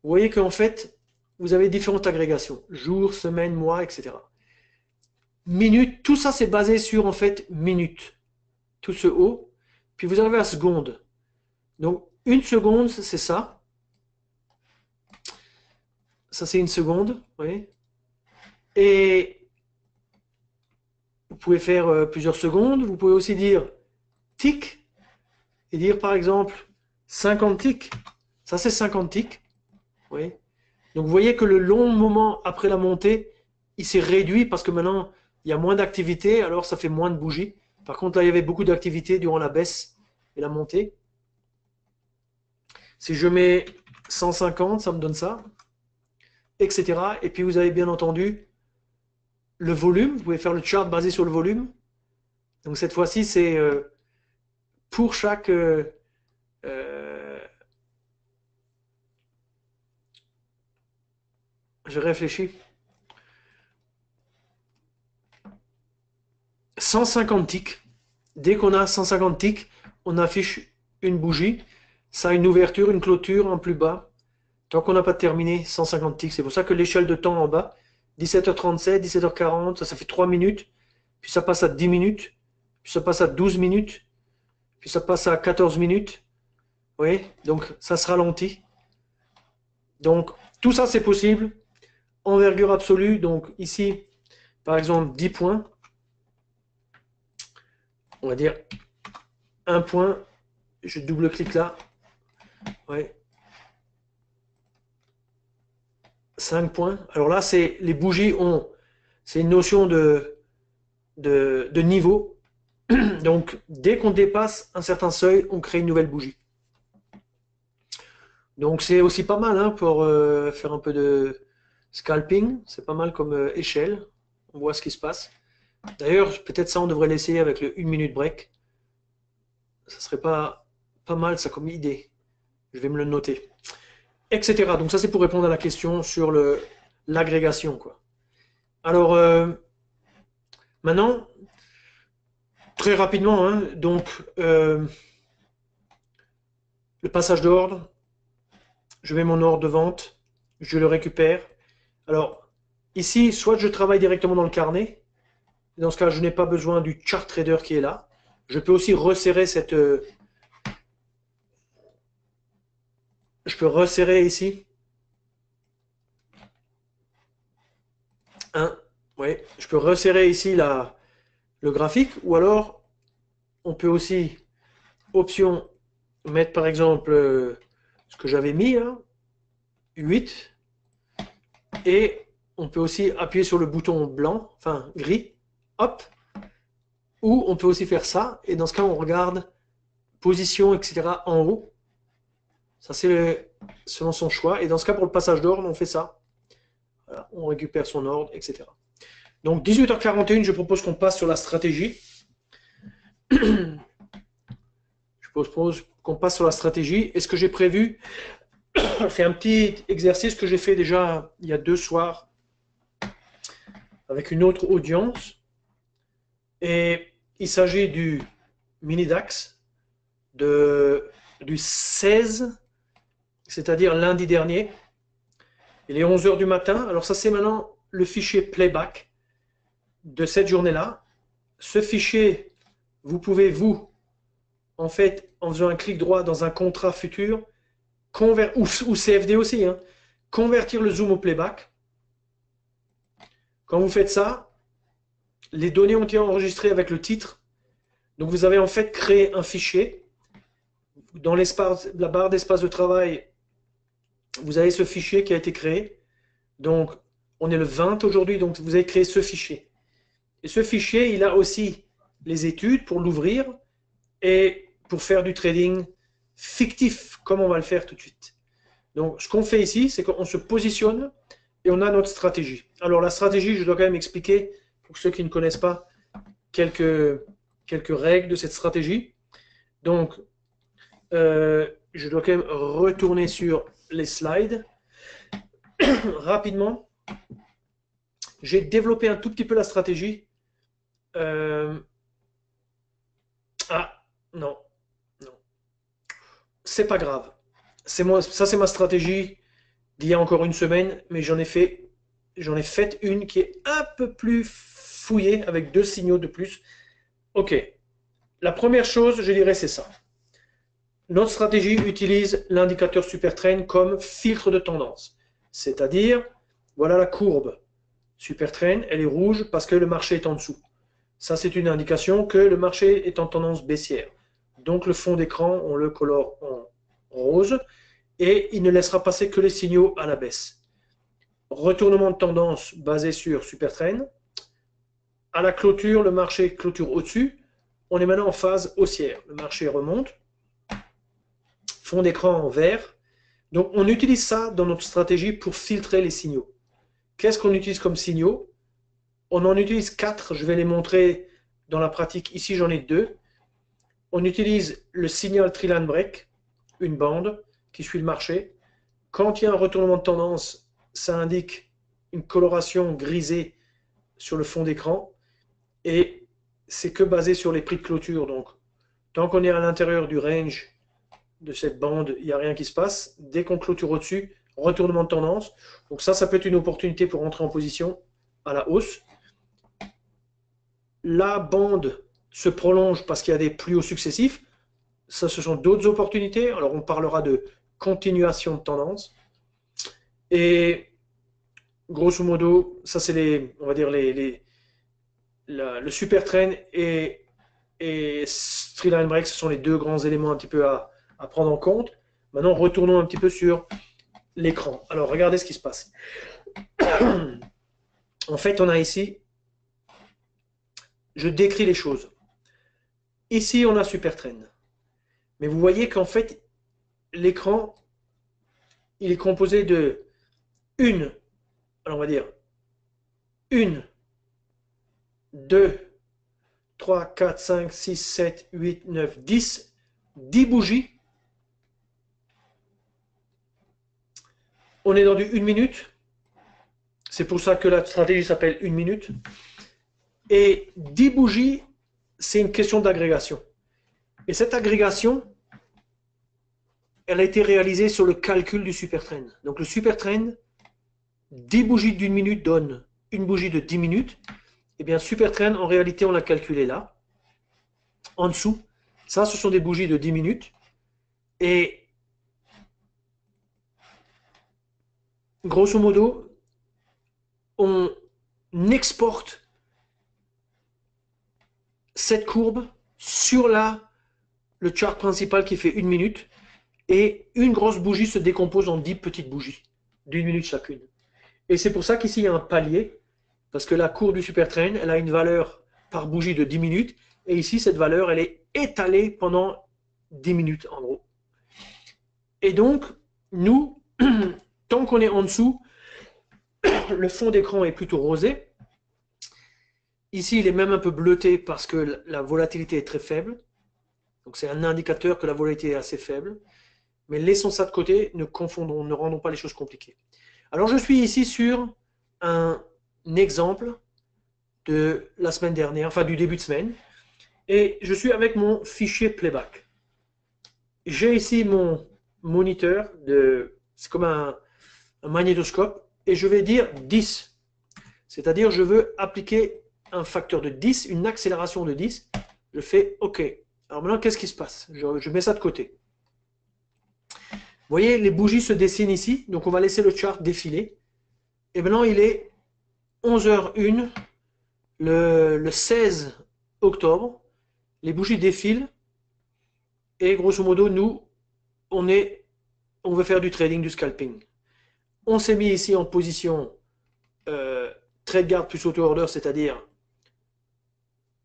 vous voyez qu'en fait, vous avez différentes agrégations. Jours, semaines, mois, etc. Minutes, tout ça c'est basé sur en fait minutes. Tout ce haut. Puis vous avez la seconde. Donc une seconde, c'est ça. Ça c'est une seconde. Vous voyez. Et vous pouvez faire plusieurs secondes. Vous pouvez aussi dire tick et dire par exemple 50 ticks. Ça c'est 50 ticks. Vous voyez. Donc vous voyez que le long moment après la montée, il s'est réduit parce que maintenant il y a moins d'activité, alors ça fait moins de bougies. Par contre là il y avait beaucoup d'activité durant la baisse et la montée. Si je mets 150, ça me donne ça, etc. Et puis vous avez bien entendu le volume. Vous pouvez faire le chart basé sur le volume. Donc cette fois-ci c'est pour chaque je réfléchis. 150 ticks. Dès qu'on a 150 ticks, on affiche une bougie. Ça a une ouverture, une clôture en plus bas. Tant qu'on n'a pas terminé 150 ticks. C'est pour ça que l'échelle de temps en bas, 17h37, 17h40, ça fait 3 minutes. Puis ça passe à 10 minutes. Puis ça passe à 12 minutes. Puis ça passe à 14 minutes. Vous voyez? Donc ça se ralentit. Donc tout ça c'est possible. Envergure absolue. Donc ici, par exemple, 10 points. On va dire 1 point. Je double-clique là. Ouais. 5 points. Alors là, c'est les bougies ont, c'est une notion de niveau. Donc, dès qu'on dépasse un certain seuil, on crée une nouvelle bougie. Donc c'est aussi pas mal hein, pour faire un peu de scalping. C'est pas mal comme échelle. On voit ce qui se passe. D'ailleurs, peut-être ça, on devrait l'essayer avec le 1 minute break. Ça serait pas mal ça comme idée. Je vais me le noter. Etc. Donc ça, c'est pour répondre à la question sur l'agrégation, quoi. Alors, maintenant, très rapidement, hein, donc, le passage d'ordre, je mets mon ordre de vente, je le récupère. Alors, ici, soit je travaille directement dans le carnet, dans ce cas, je n'ai pas besoin du chart trader qui est là. Je peux aussi resserrer je peux resserrer ici. Oui, je peux resserrer ici le graphique, ou alors on peut aussi, option, mettre par exemple ce que j'avais mis, là, 8, et on peut aussi appuyer sur le bouton blanc, enfin gris, hop, ou on peut aussi faire ça, et dans ce cas on regarde position, etc. en haut. Ça c'est selon son choix, et dans ce cas pour le passage d'ordre, on fait ça. Voilà, on récupère son ordre, etc. Donc 18h41, je propose qu'on passe sur la stratégie. Je propose qu'on passe sur la stratégie. Et ce que j'ai prévu, c'est un petit exercice que j'ai fait déjà il y a 2 soirs avec une autre audience. Et il s'agit du mini DAX du 16, c'est-à-dire lundi dernier. Il est 11h du matin. Alors ça, c'est maintenant le fichier playback de cette journée-là. Ce fichier, vous pouvez, en fait, en faisant un clic droit dans un contrat futur, ou CFD aussi, hein, convertir le zoom au playback. Quand vous faites ça, les données ont été enregistrées avec le titre. Donc vous avez en fait créé un fichier. Dans la barre d'espace de travail, vous avez ce fichier qui a été créé. Donc on est le 20 aujourd'hui, donc vous avez créé ce fichier. Et ce fichier, il a aussi les études pour l'ouvrir et pour faire du trading fictif, comme on va le faire tout de suite. Donc ce qu'on fait ici, c'est qu'on se positionne et on a notre stratégie. Alors la stratégie, je dois quand même expliquer, pour ceux qui ne connaissent pas, quelques règles de cette stratégie. Donc, je dois quand même retourner sur les slides. Rapidement, j'ai développé un tout petit peu la stratégie. Ah, non, non. C'est pas grave. Ça, c'est ma stratégie d'il y a encore une semaine, mais j'en ai fait une qui est un peu plus fouillée, avec 2 signaux de plus. Ok. La première chose, je dirais, c'est ça. Notre stratégie utilise l'indicateur Supertrend comme filtre de tendance. C'est-à-dire, voilà la courbe Supertrend, elle est rouge parce que le marché est en dessous. Ça, c'est une indication que le marché est en tendance baissière. Donc, le fond d'écran, on le colore en rose et il ne laissera passer que les signaux à la baisse. Retournement de tendance basé sur Supertrend. À la clôture, le marché clôture au-dessus. On est maintenant en phase haussière. Le marché remonte. Fond d'écran en vert. Donc, on utilise ça dans notre stratégie pour filtrer les signaux. Qu'est-ce qu'on utilise comme signaux? On en utilise 4. Je vais les montrer dans la pratique. Ici, j'en ai 2. On utilise le signal Triline Break, une bande qui suit le marché. Quand il y a un retournement de tendance, ça indique une coloration grisée sur le fond d'écran. Et c'est que basé sur les prix de clôture. Donc, tant qu'on est à l'intérieur du range de cette bande, il n'y a rien qui se passe. Dès qu'on clôture au-dessus, retournement de tendance. Donc ça peut être une opportunité pour rentrer en position à la hausse. La bande se prolonge parce qu'il y a des plus hauts successifs. Ça, ce sont d'autres opportunités. Alors, on parlera de continuation de tendance. Et grosso modo, ça, c'est on va dire le super trend et Triline Break, ce sont les 2 grands éléments un petit peu à prendre en compte. Maintenant, retournons un petit peu sur l'écran. Alors, regardez ce qui se passe. En fait, on a ici, je décris les choses. Ici, on a Supertrend. Mais vous voyez qu'en fait, l'écran il est composé de une, alors on va dire une, 2, 3, 4, 5, 6, 7, 8, 9, 10 bougies. On est dans du 1 minute. C'est pour ça que la stratégie s'appelle 1 minute. Et 10 bougies, c'est une question d'agrégation. Et cette agrégation, elle a été réalisée sur le calcul du super trend. Donc le super trend, 10 bougies d'1 minute donnent une bougie de 10 minutes. Et bien super trend, en réalité, on l'a calculé là. En dessous, ça, ce sont des bougies de 10 minutes. Et grosso modo, on exporte cette courbe sur le chart principal qui fait 1 minute. Et une grosse bougie se décompose en 10 petites bougies, d'1 minute chacune. Et c'est pour ça qu'ici, il y a un palier, parce que la courbe du super trend, elle a une valeur par bougie de 10 minutes, et ici, cette valeur, elle est étalée pendant 10 minutes, en gros. Et donc, nous, tant qu'on est en dessous, le fond d'écran est plutôt rosé. Ici, il est même un peu bleuté parce que la volatilité est très faible. Donc, c'est un indicateur que la volatilité est assez faible. Mais laissons ça de côté, ne rendons pas les choses compliquées. Alors, je suis ici sur un exemple de la semaine dernière, enfin du début de semaine, et je suis avec mon fichier playback. J'ai ici mon moniteur, c'est comme un magnétoscope, et je vais dire 10. C'est-à-dire, je veux appliquer un facteur de 10, une accélération de 10. Je fais OK. Alors maintenant, qu'est-ce qui se passe? Je mets ça de côté. Vous voyez, les bougies se dessinent ici, donc on va laisser le chart défiler. Et maintenant, il est 11h01, le 16 octobre. Les bougies défilent. Et grosso modo, nous, on veut faire du trading, du scalping. On s'est mis ici en position trade guard plus auto order, c'est-à-dire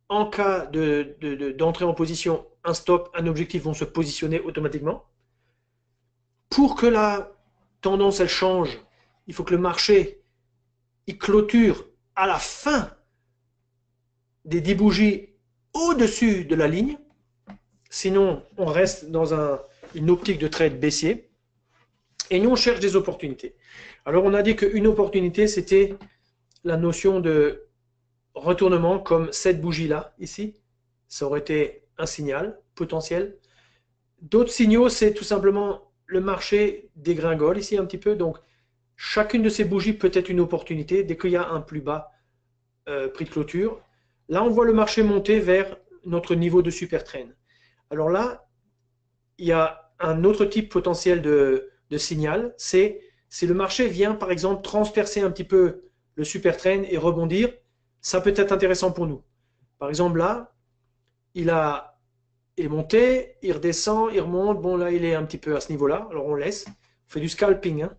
en cas d'entrée en position, un stop, un objectif vont se positionner automatiquement. Pour que la tendance elle change, il faut que le marché il clôture à la fin des 10 bougies au-dessus de la ligne. Sinon, on reste dans une optique de trade baissier. Et nous, on cherche des opportunités. Alors, on a dit qu'une opportunité, c'était la notion de retournement, comme cette bougie-là, ici. Ça aurait été un signal potentiel. D'autres signaux, c'est tout simplement le marché dégringole ici un petit peu. Donc, chacune de ces bougies peut être une opportunité dès qu'il y a un plus bas prix de clôture. Là, on voit le marché monter vers notre niveau de super trend. Alors là, il y a un autre type potentiel de signal. C'est si le marché vient, par exemple, transpercer un petit peu le super trend et rebondir, ça peut être intéressant pour nous. Par exemple, là, il est monté, il redescend, il remonte. Bon, là, il est un petit peu à ce niveau-là. Alors, on laisse. On fait du scalping. Hein.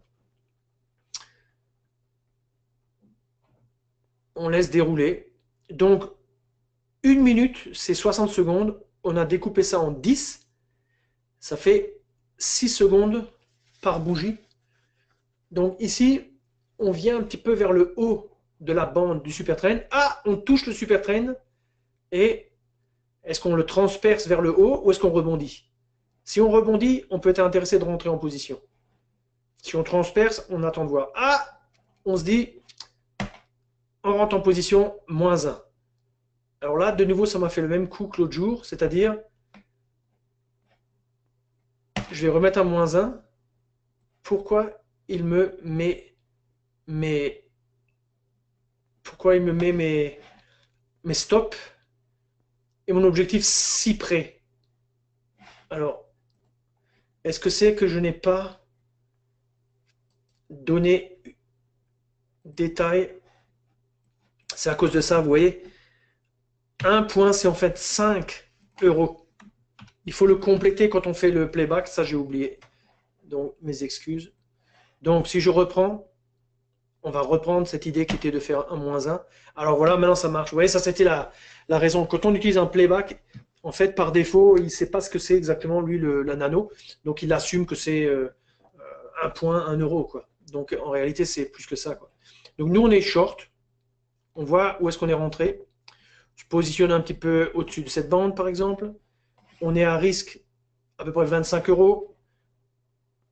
On laisse dérouler. Donc, 1 minute, c'est 60 secondes. On a découpé ça en 10. Ça fait 6 secondes par bougie. Donc, ici, on vient un petit peu vers le haut de la bande du super trend. Ah, on touche le super trend. Et est-ce qu'on le transperce vers le haut ou est-ce qu'on rebondit? Si on rebondit, on peut être intéressé de rentrer en position. Si on transperce, on attend de voir. Ah, on se dit, on rentre en position -1. Alors là, de nouveau, ça m'a fait le même coup que l'autre jour, c'est-à-dire, je vais remettre à -1. Pourquoi il me met mes stops et mon objectif si près? Alors, est-ce que c'est que je n'ai pas donné détail? C'est à cause de ça, vous voyez. Un point, c'est en fait 5 euros. Il faut le compléter quand on fait le playback, ça j'ai oublié. Donc, mes excuses. Donc, si je reprends, on va reprendre cette idée qui était de faire un -1. Alors voilà, maintenant ça marche. Vous voyez, ça c'était la raison. Quand on utilise un playback, en fait, par défaut, il ne sait pas ce que c'est exactement, lui, la nano. Donc, il assume que c'est un point, 1 euro, quoi. Donc en réalité, c'est plus que ça, quoi. Donc nous, on est short. On voit où est-ce qu'on est rentré. Je positionne un petit peu au-dessus de cette bande, par exemple. On est à risque à peu près 25 euros.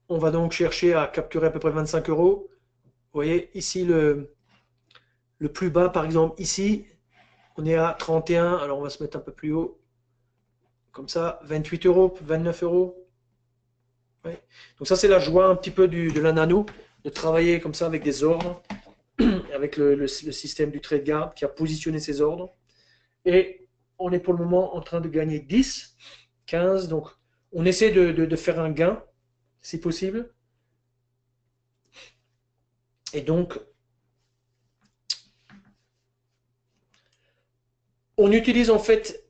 On va donc chercher à capturer à peu près 25 euros. Vous voyez, ici, le plus bas, par exemple, ici, on est à 31. Alors, on va se mettre un peu plus haut. Comme ça, 28 euros, 29 euros. Ouais. Donc ça, c'est la joie un petit peu de la nano, de travailler comme ça avec des ordres, avec le système du trade guard qui a positionné ses ordres. Et on est pour le moment en train de gagner 10, 15. Donc, on essaie de faire un gain, si possible. Et donc, on utilise en fait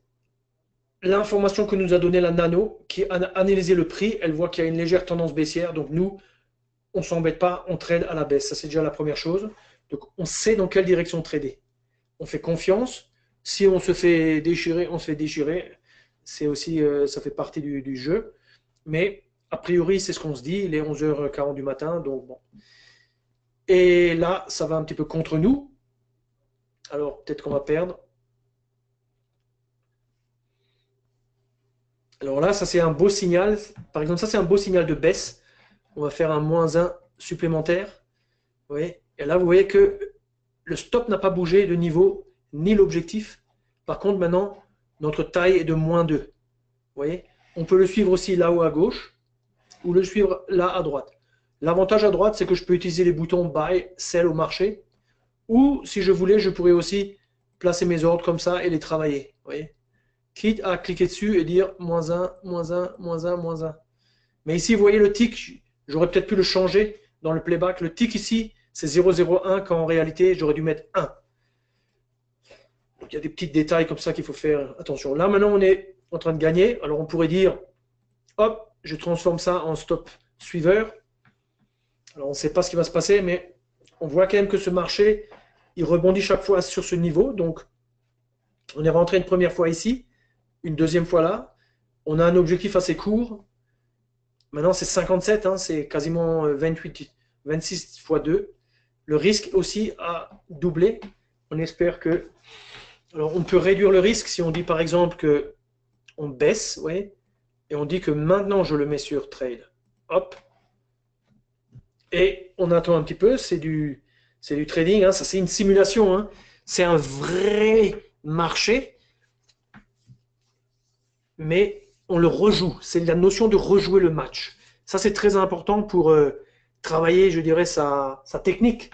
l'information que nous a donnée la nano, qui a analysé le prix. Elle voit qu'il y a une légère tendance baissière. Donc, nous, on ne s'embête pas, on trade à la baisse. Ça, c'est déjà la première chose. Donc, on sait dans quelle direction trader. On fait confiance. Si on se fait déchirer, on se fait déchirer. C'est aussi, ça fait partie du jeu. Mais, a priori, c'est ce qu'on se dit. Il est 11h40 du matin. Donc, bon. Et là, ça va un petit peu contre nous. Alors, peut-être qu'on va perdre. Alors là, ça, c'est un beau signal. Par exemple, ça, c'est un beau signal de baisse. On va faire un -1 supplémentaire. Vous voyez? Et là, vous voyez que le stop n'a pas bougé de niveau, ni l'objectif. Par contre, maintenant, notre taille est de -2. Vous voyez? On peut le suivre aussi là-haut à gauche, ou le suivre là à droite. L'avantage à droite, c'est que je peux utiliser les boutons Buy, Sell au marché. Ou, si je voulais, je pourrais aussi placer mes ordres comme ça et les travailler. Vous voyez? Quitte à cliquer dessus et dire -1, -1, -1, -1. Mais ici, vous voyez le tick, j'aurais peut-être pu le changer dans le playback. Le tick ici, c'est 0,01 quand en réalité, j'aurais dû mettre 1. Donc il y a des petits détails comme ça qu'il faut faire attention. Là, maintenant, on est en train de gagner. Alors on pourrait dire, hop, je transforme ça en stop suiveur. Alors on ne sait pas ce qui va se passer, mais on voit quand même que ce marché, il rebondit chaque fois sur ce niveau. Donc on est rentré une première fois ici, une deuxième fois là. On a un objectif assez court. Maintenant, c'est 57, hein, c'est quasiment 28, 26 fois 2. Le risque aussi a doublé. On espère que... Alors, on peut réduire le risque si on dit par exemple que on baisse, ouais, et on dit que maintenant je le mets sur trade. Hop. Et on attend un petit peu, c'est du trading, hein, ça c'est une simulation, hein. C'est un vrai marché, mais on le rejoue. C'est la notion de rejouer le match. Ça, c'est très important pour travailler, je dirais, sa technique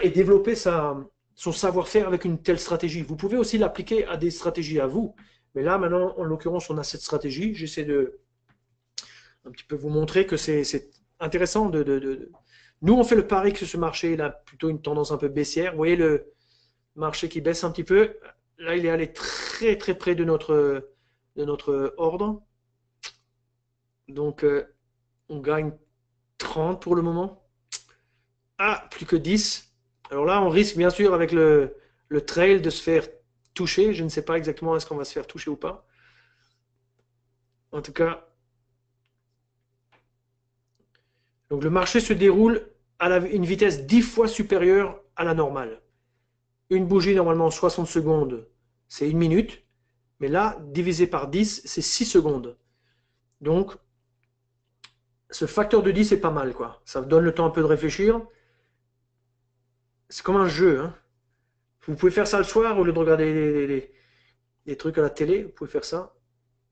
et développer son savoir-faire avec une telle stratégie. Vous pouvez aussi l'appliquer à des stratégies à vous. Mais là, maintenant, en l'occurrence, on a cette stratégie. J'essaie de un petit peu vous montrer que c'est intéressant. Nous, on fait le pari que ce marché il a plutôt une tendance un peu baissière. Vous voyez le marché qui baisse un petit peu. Là, il est allé très, très près de notre ordre. Donc, on gagne 30 pour le moment. Ah, plus que 10. Alors là, on risque bien sûr avec le trail de se faire toucher. Je ne sais pas exactement est-ce qu'on va se faire toucher ou pas. En tout cas, donc le marché se déroule à une vitesse 10 fois supérieure à la normale. Une bougie, normalement, 60 secondes, c'est 1 minute. Mais là, divisé par 10, c'est 6 secondes. Donc, ce facteur de 10 est pas mal, quoi. Ça vous donne le temps un peu de réfléchir. C'est comme un jeu, hein. Vous pouvez faire ça le soir au lieu de regarder les trucs à la télé. Vous pouvez faire ça.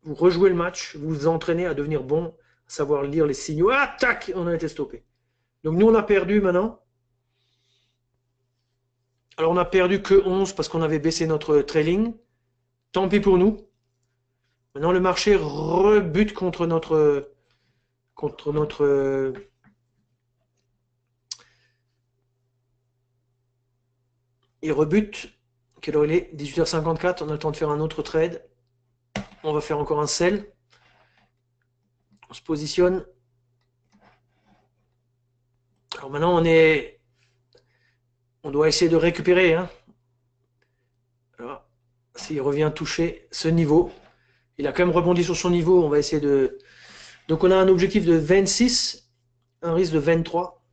Vous rejouez le match, vous vous entraînez à devenir bon, à savoir lire les signaux. Ah, tac, on a été stoppé. Donc nous, on a perdu maintenant. Alors on a perdu que 11 parce qu'on avait baissé notre trailing. Tant pis pour nous. Maintenant, le marché rebute contre notre il rebute. Quelle heure il est? 18h54. On a le temps de faire un autre trade. On va faire encore un sell. On se positionne. Alors maintenant, on doit essayer de récupérer, hein. Alors, s'il revient toucher ce niveau, il a quand même rebondi sur son niveau. On va essayer de... Donc on a un objectif de 26. un risque de 23.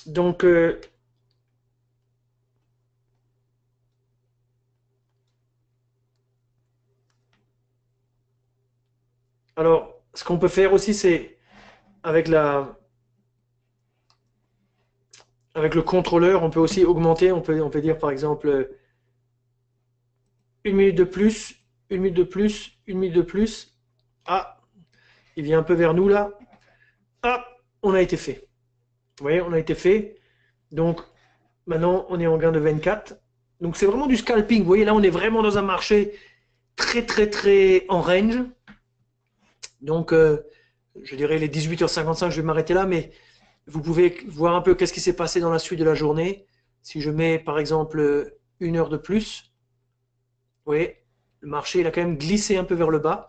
Donc, alors, ce qu'on peut faire aussi, c'est avec avec le contrôleur, on peut aussi augmenter. On peut dire par exemple 1 minute de plus, 1 minute de plus, 1 minute de plus. Ah, il vient un peu vers nous là. Ah, on a été fait. Vous voyez, on a été fait. Donc, maintenant, on est en gain de 24. Donc, c'est vraiment du scalping. Vous voyez, là, on est vraiment dans un marché très, très, très en range. Donc, je dirais les 18h55, je vais m'arrêter là, mais vous pouvez voir un peu qu'est-ce qui s'est passé dans la suite de la journée. Si je mets, par exemple, 1 heure de plus, vous voyez, le marché, il a quand même glissé un peu vers le bas.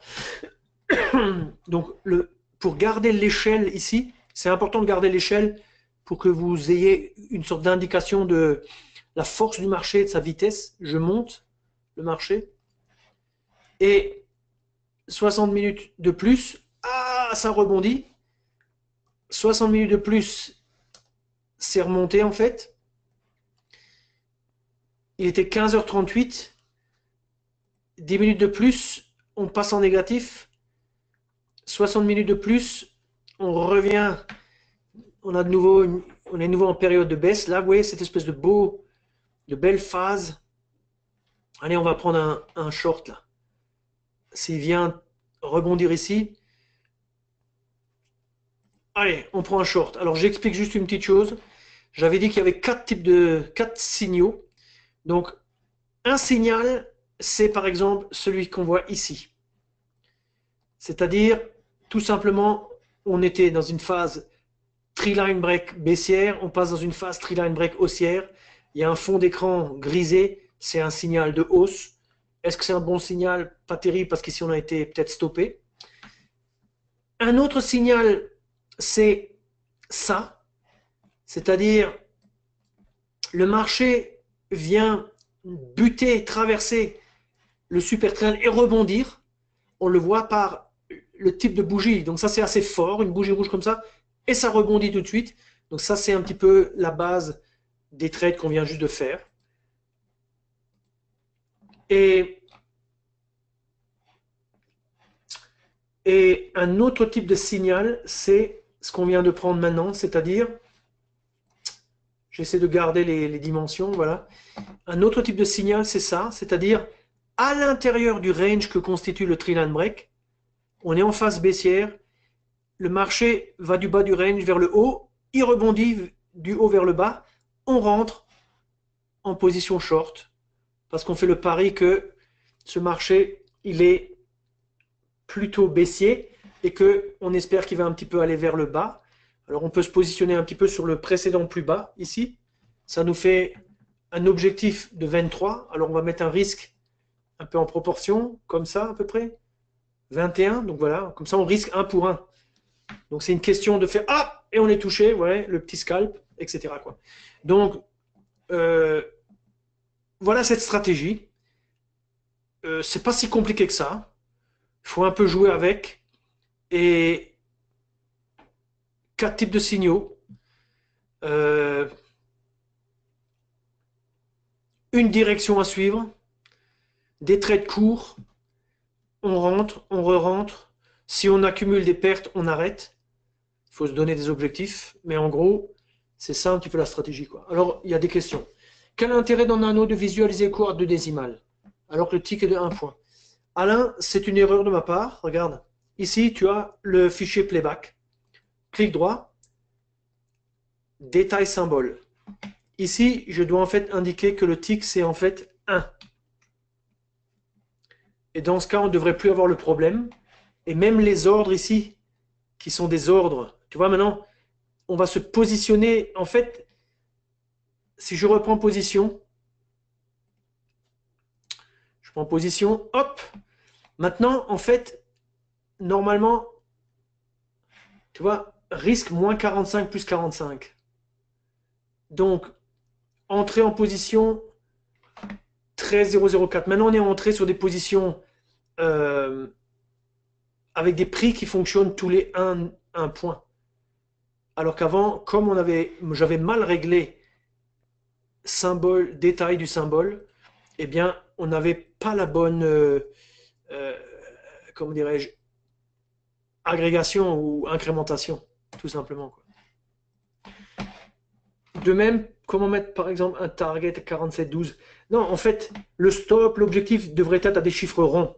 Donc, pour garder l'échelle ici, c'est important de garder l'échelle pour que vous ayez une sorte d'indication de la force du marché, de sa vitesse. Je monte le marché. Et 60 minutes de plus, ah, ça rebondit. 60 minutes de plus, c'est remonté en fait. Il était 15h38. 10 minutes de plus, on passe en négatif. 60 minutes de plus, on revient. On a de nouveau on est de nouveau en période de baisse. Là, vous voyez cette espèce de belle phase. Allez, on va prendre un short là. S'il vient rebondir ici, allez, on prend un short. Alors j'explique juste une petite chose. J'avais dit qu'il y avait quatre signaux. Donc un signal, c'est par exemple celui qu'on voit ici. C'est-à-dire, tout simplement, on était dans une phase tree-line break baissière, on passe dans une phase tree-line break haussière. Il y a un fond d'écran grisé, c'est un signal de hausse. Est-ce que c'est un bon signal? Pas terrible parce qu'ici on a été peut-être stoppé. Un autre signal, c'est ça, c'est-à-dire le marché vient buter, traverser le super trend et rebondir. On le voit par le type de bougie. Donc ça, c'est assez fort, une bougie rouge comme ça, et ça rebondit tout de suite. Donc ça, c'est un petit peu la base des trades qu'on vient juste de faire. Et, et un autre type de signal, c'est ce qu'on vient de prendre maintenant, c'est-à-dire, j'essaie de garder les dimensions, voilà. Un autre type de signal, c'est ça, c'est-à-dire à l'intérieur du range que constitue le tree-line break, on est en phase baissière, le marché va du bas du range vers le haut, il rebondit du haut vers le bas, on rentre en position short, parce qu'on fait le pari que ce marché, il est plutôt baissier et qu'on espère qu'il va un petit peu aller vers le bas. Alors on peut se positionner un petit peu sur le précédent plus bas, ici. Ça nous fait un objectif de 23. Alors on va mettre un risque un peu en proportion, comme ça à peu près. 21, donc voilà, comme ça on risque 1 pour 1. Donc c'est une question de faire ah et on est touché, ouais, le petit scalp, etc. quoi. Donc voilà cette stratégie. C'est pas si compliqué que ça. Il faut un peu jouer avec. Et 4 types de signaux. Euh, une direction à suivre. Des trades courts. On rentre, on re-rentre. Si on accumule des pertes, on arrête. Il faut se donner des objectifs. Mais en gros, c'est ça un petit peu la stratégie, quoi. Alors, il y a des questions. Quel intérêt dans Nano de visualiser cours à 2 décimales alors que le tick est de 1 point? Alain, c'est une erreur de ma part. Regarde. Ici, tu as le fichier playback. Clic droit. Détail symbole. Ici, je dois en fait indiquer que le tick, c'est en fait 1. Et dans ce cas, on ne devrait plus avoir le problème. Et même les ordres ici, qui sont des ordres, tu vois, maintenant, on va se positionner. En fait, si je reprends position, je prends position, hop. Maintenant, en fait, normalement, tu vois, risque moins 45 plus 45. Donc, entrée en position 13004. Maintenant, on est entré sur des positions avec des prix qui fonctionnent tous les 1 point. Alors qu'avant, comme j'avais mal réglé symbole, détail du symbole, eh bien, on n'avait pas la bonne, euh, comment dirais-je, agrégation ou incrémentation, tout simplement, quoi. De même, comment mettre par exemple un target à 47,12? Non, en fait, le stop, l'objectif devrait être à des chiffres ronds.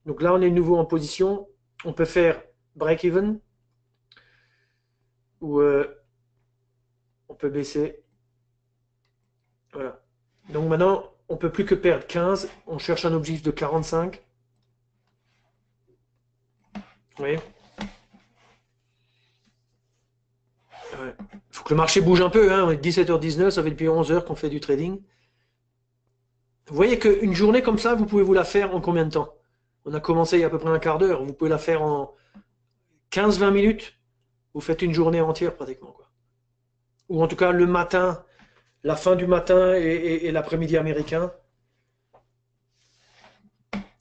Donc là, on est de nouveau en position. On peut faire break-even ou on peut baisser. Voilà. Donc maintenant, on ne peut plus que perdre 15. On cherche un objectif de 45. Vous voyez? Ouais. Il faut que le marché bouge un peu, hein. On est 17h19, ça fait depuis 11 heures qu'on fait du trading. Vous voyez qu'une journée comme ça, vous pouvez vous la faire en combien de temps? On a commencé il y a à peu près un quart d'heure. Vous pouvez la faire en 15-20 minutes. Vous faites une journée entière pratiquement, quoi. Ou en tout cas le matin, la fin du matin et l'après-midi américain.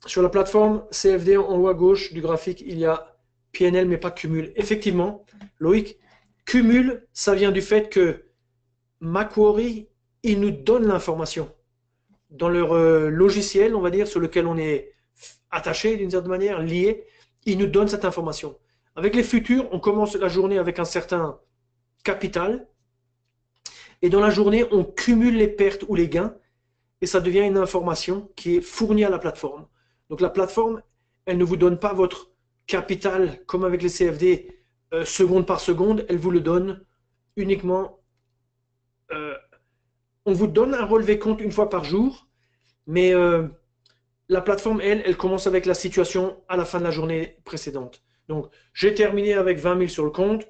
Sur la plateforme CFD, en haut à gauche du graphique, il y a PNL mais pas cumul. Effectivement, Loïc, cumul, ça vient du fait que Macquarie, il nous donne l'information. Dans leur logiciel, on va dire, sur lequel on est attaché d'une certaine manière, lié, il nous donne cette information. Avec les futurs, on commence la journée avec un certain capital, et dans la journée, on cumule les pertes ou les gains, et ça devient une information qui est fournie à la plateforme. Donc la plateforme, elle ne vous donne pas votre capital comme avec les CFD seconde par seconde, elle vous le donne uniquement. On vous donne un relevé compte une fois par jour, mais la plateforme, elle commence avec la situation à la fin de la journée précédente. Donc, j'ai terminé avec 20 000 sur le compte,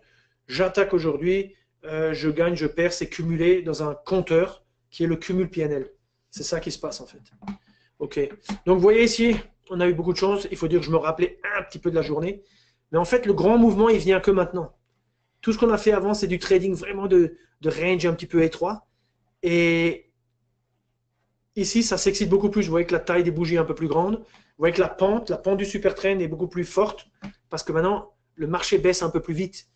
j'attaque aujourd'hui, je gagne, je perds, c'est cumulé dans un compteur qui est le cumul PNL. C'est ça qui se passe en fait. Ok. Donc, vous voyez ici, on a eu beaucoup de chance. Il faut dire que je me rappelais un petit peu de la journée. Mais en fait, le grand mouvement, il vient que maintenant. Tout ce qu'on a fait avant, c'est du trading vraiment de range un petit peu étroit. Et ici, ça s'excite beaucoup plus. Vous voyez que la taille des bougies est un peu plus grande. Vous voyez que la pente du super trend est beaucoup plus forte parce que maintenant, le marché baisse un peu plus vite.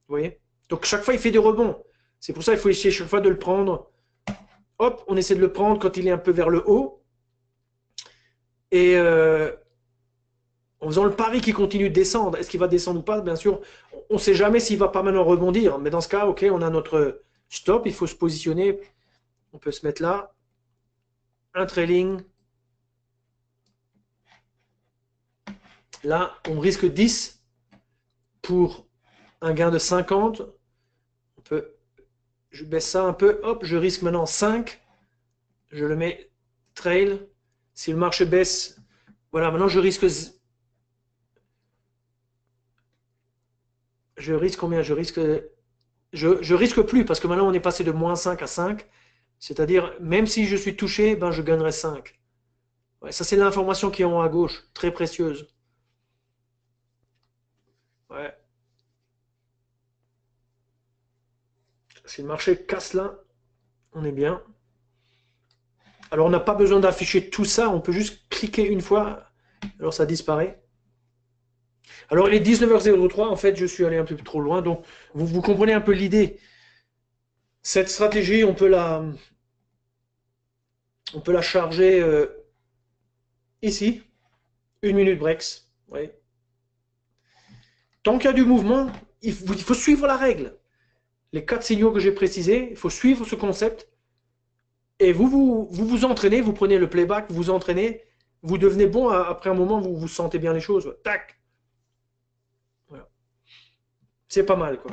Vous voyez? Donc, chaque fois, il fait des rebonds. C'est pour ça qu'il faut essayer chaque fois de le prendre. Hop, on essaie de le prendre quand il est un peu vers le haut. Et en faisant le pari qu'il continue de descendre. Est-ce qu'il va descendre ou pas? Bien sûr, on ne sait jamais s'il va pas maintenant rebondir. Mais dans ce cas, ok, on a notre stop. Il faut se positionner. On peut se mettre là. Un trailing. Là, on risque 10 pour un gain de 50. Je baisse ça un peu. Hop, je risque maintenant 5. Je le mets trail. Si le marché baisse, voilà, maintenant je risque combien? Je risque plus parce que maintenant on est passé de moins 5 à 5. C'est-à-dire, même si je suis touché, ben je gagnerai 5. Ouais, ça, c'est l'information qui est en haut à gauche, très précieuse. Ouais. Si le marché casse là, on est bien. Alors, on n'a pas besoin d'afficher tout ça, on peut juste cliquer une fois, alors ça disparaît. Alors, il est 19h03, en fait, je suis allé un peu trop loin, donc vous comprenez un peu l'idée. Cette stratégie, on peut la charger ici, 1 minute breaks. Oui. Tant qu'il y a du mouvement, il faut suivre la règle. Les 4 signaux que j'ai précisés, il faut suivre ce concept. Et vous entraînez, vous prenez le playback, vous entraînez, vous devenez bon, après un moment, vous sentez bien les choses. Tac. Voilà. C'est pas mal, quoi.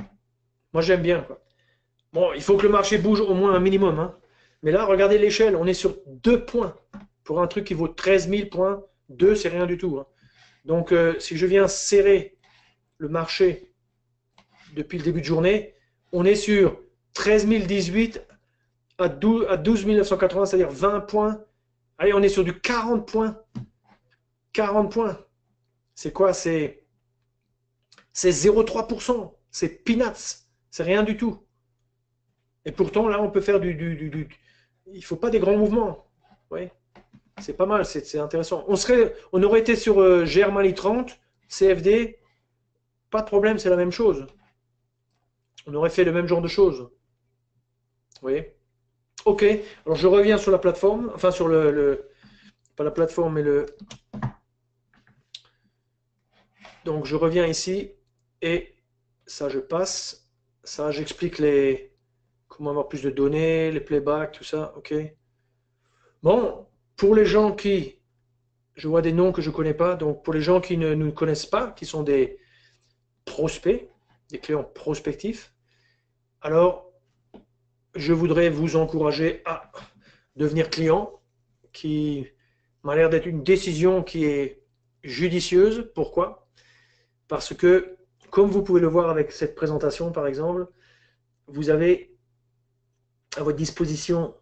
Moi, j'aime bien, quoi. Bon, il faut que le marché bouge au moins un minimum, hein. Mais là, regardez l'échelle, on est sur 2 points. Pour un truc qui vaut 13 000 points, 2, c'est rien du tout, hein. Donc, si je viens serrer le marché depuis le début de journée, on est sur 13 018 à 12 980, c'est-à-dire 20 points. Allez, on est sur du 40 points. 40 points. C'est quoi? C'est 0,3%. C'est peanuts. C'est rien du tout. Et pourtant, là, on peut faire il ne faut pas des grands mouvements. Oui. C'est pas mal, c'est intéressant. On aurait été sur Germany 30, CFD, pas de problème, c'est la même chose. On aurait fait le même genre de choses. Vous voyez? Ok, alors je reviens sur la plateforme, enfin sur pas la plateforme, mais le... Donc je reviens ici, et ça je passe. Ça, j'explique comment avoir plus de données, les playbacks, tout ça, ok. Bon, pour les gens qui, je vois des noms que je ne connais pas, donc pour les gens qui ne nous connaissent pas, qui sont des prospects, des clients prospectifs, alors je voudrais vous encourager à devenir client, qui m'a l'air d'être une décision qui est judicieuse. Pourquoi? Parce que, comme vous pouvez le voir avec cette présentation par exemple, vous avez à votre disposition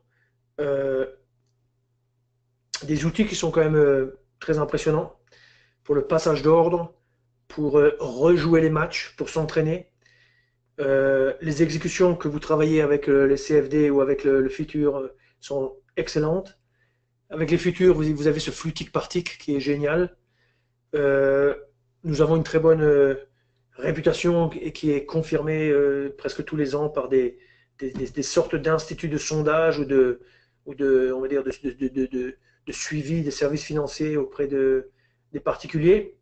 euh, des outils qui sont quand même très impressionnants pour le passage d'ordre, pour rejouer les matchs, pour s'entraîner. Les exécutions que vous travaillez avec les CFD ou avec le futur sont excellentes. Avec les futurs, vous avez ce flux tic par tic qui est génial. Euh, Nous avons une très bonne réputation et qui est confirmée presque tous les ans par des sortes d'instituts de sondage ou de on va dire, de suivi des services financiers auprès des particuliers.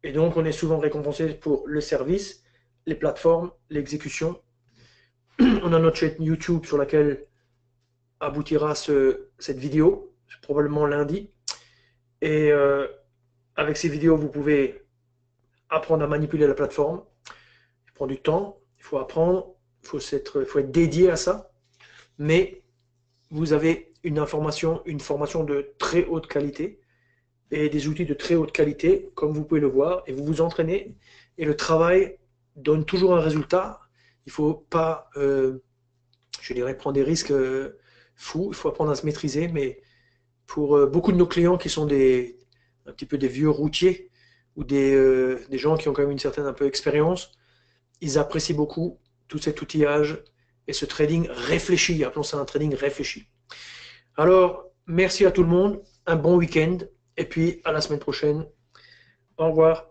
Et donc, on est souvent récompensé pour le service, les plateformes, l'exécution. On a notre chaîne YouTube sur laquelle aboutira cette vidéo, probablement lundi. Et avec ces vidéos, vous pouvez apprendre à manipuler la plateforme. Il prend du temps, il faut apprendre, faut être dédié à ça. Mais vous avez une formation de très haute qualité et des outils de très haute qualité, comme vous pouvez le voir, et vous vous entraînez. Et le travail donne toujours un résultat. Il ne faut pas, je dirais, prendre des risques fous. Il faut apprendre à se maîtriser. Mais pour beaucoup de nos clients qui sont un petit peu des vieux routiers ou des gens qui ont quand même une certaine un peu expérience, ils apprécient beaucoup tout cet outillage et ce trading réfléchi. Appelons ça un trading réfléchi. Alors, merci à tout le monde. Un bon week-end. Et puis, à la semaine prochaine. Au revoir.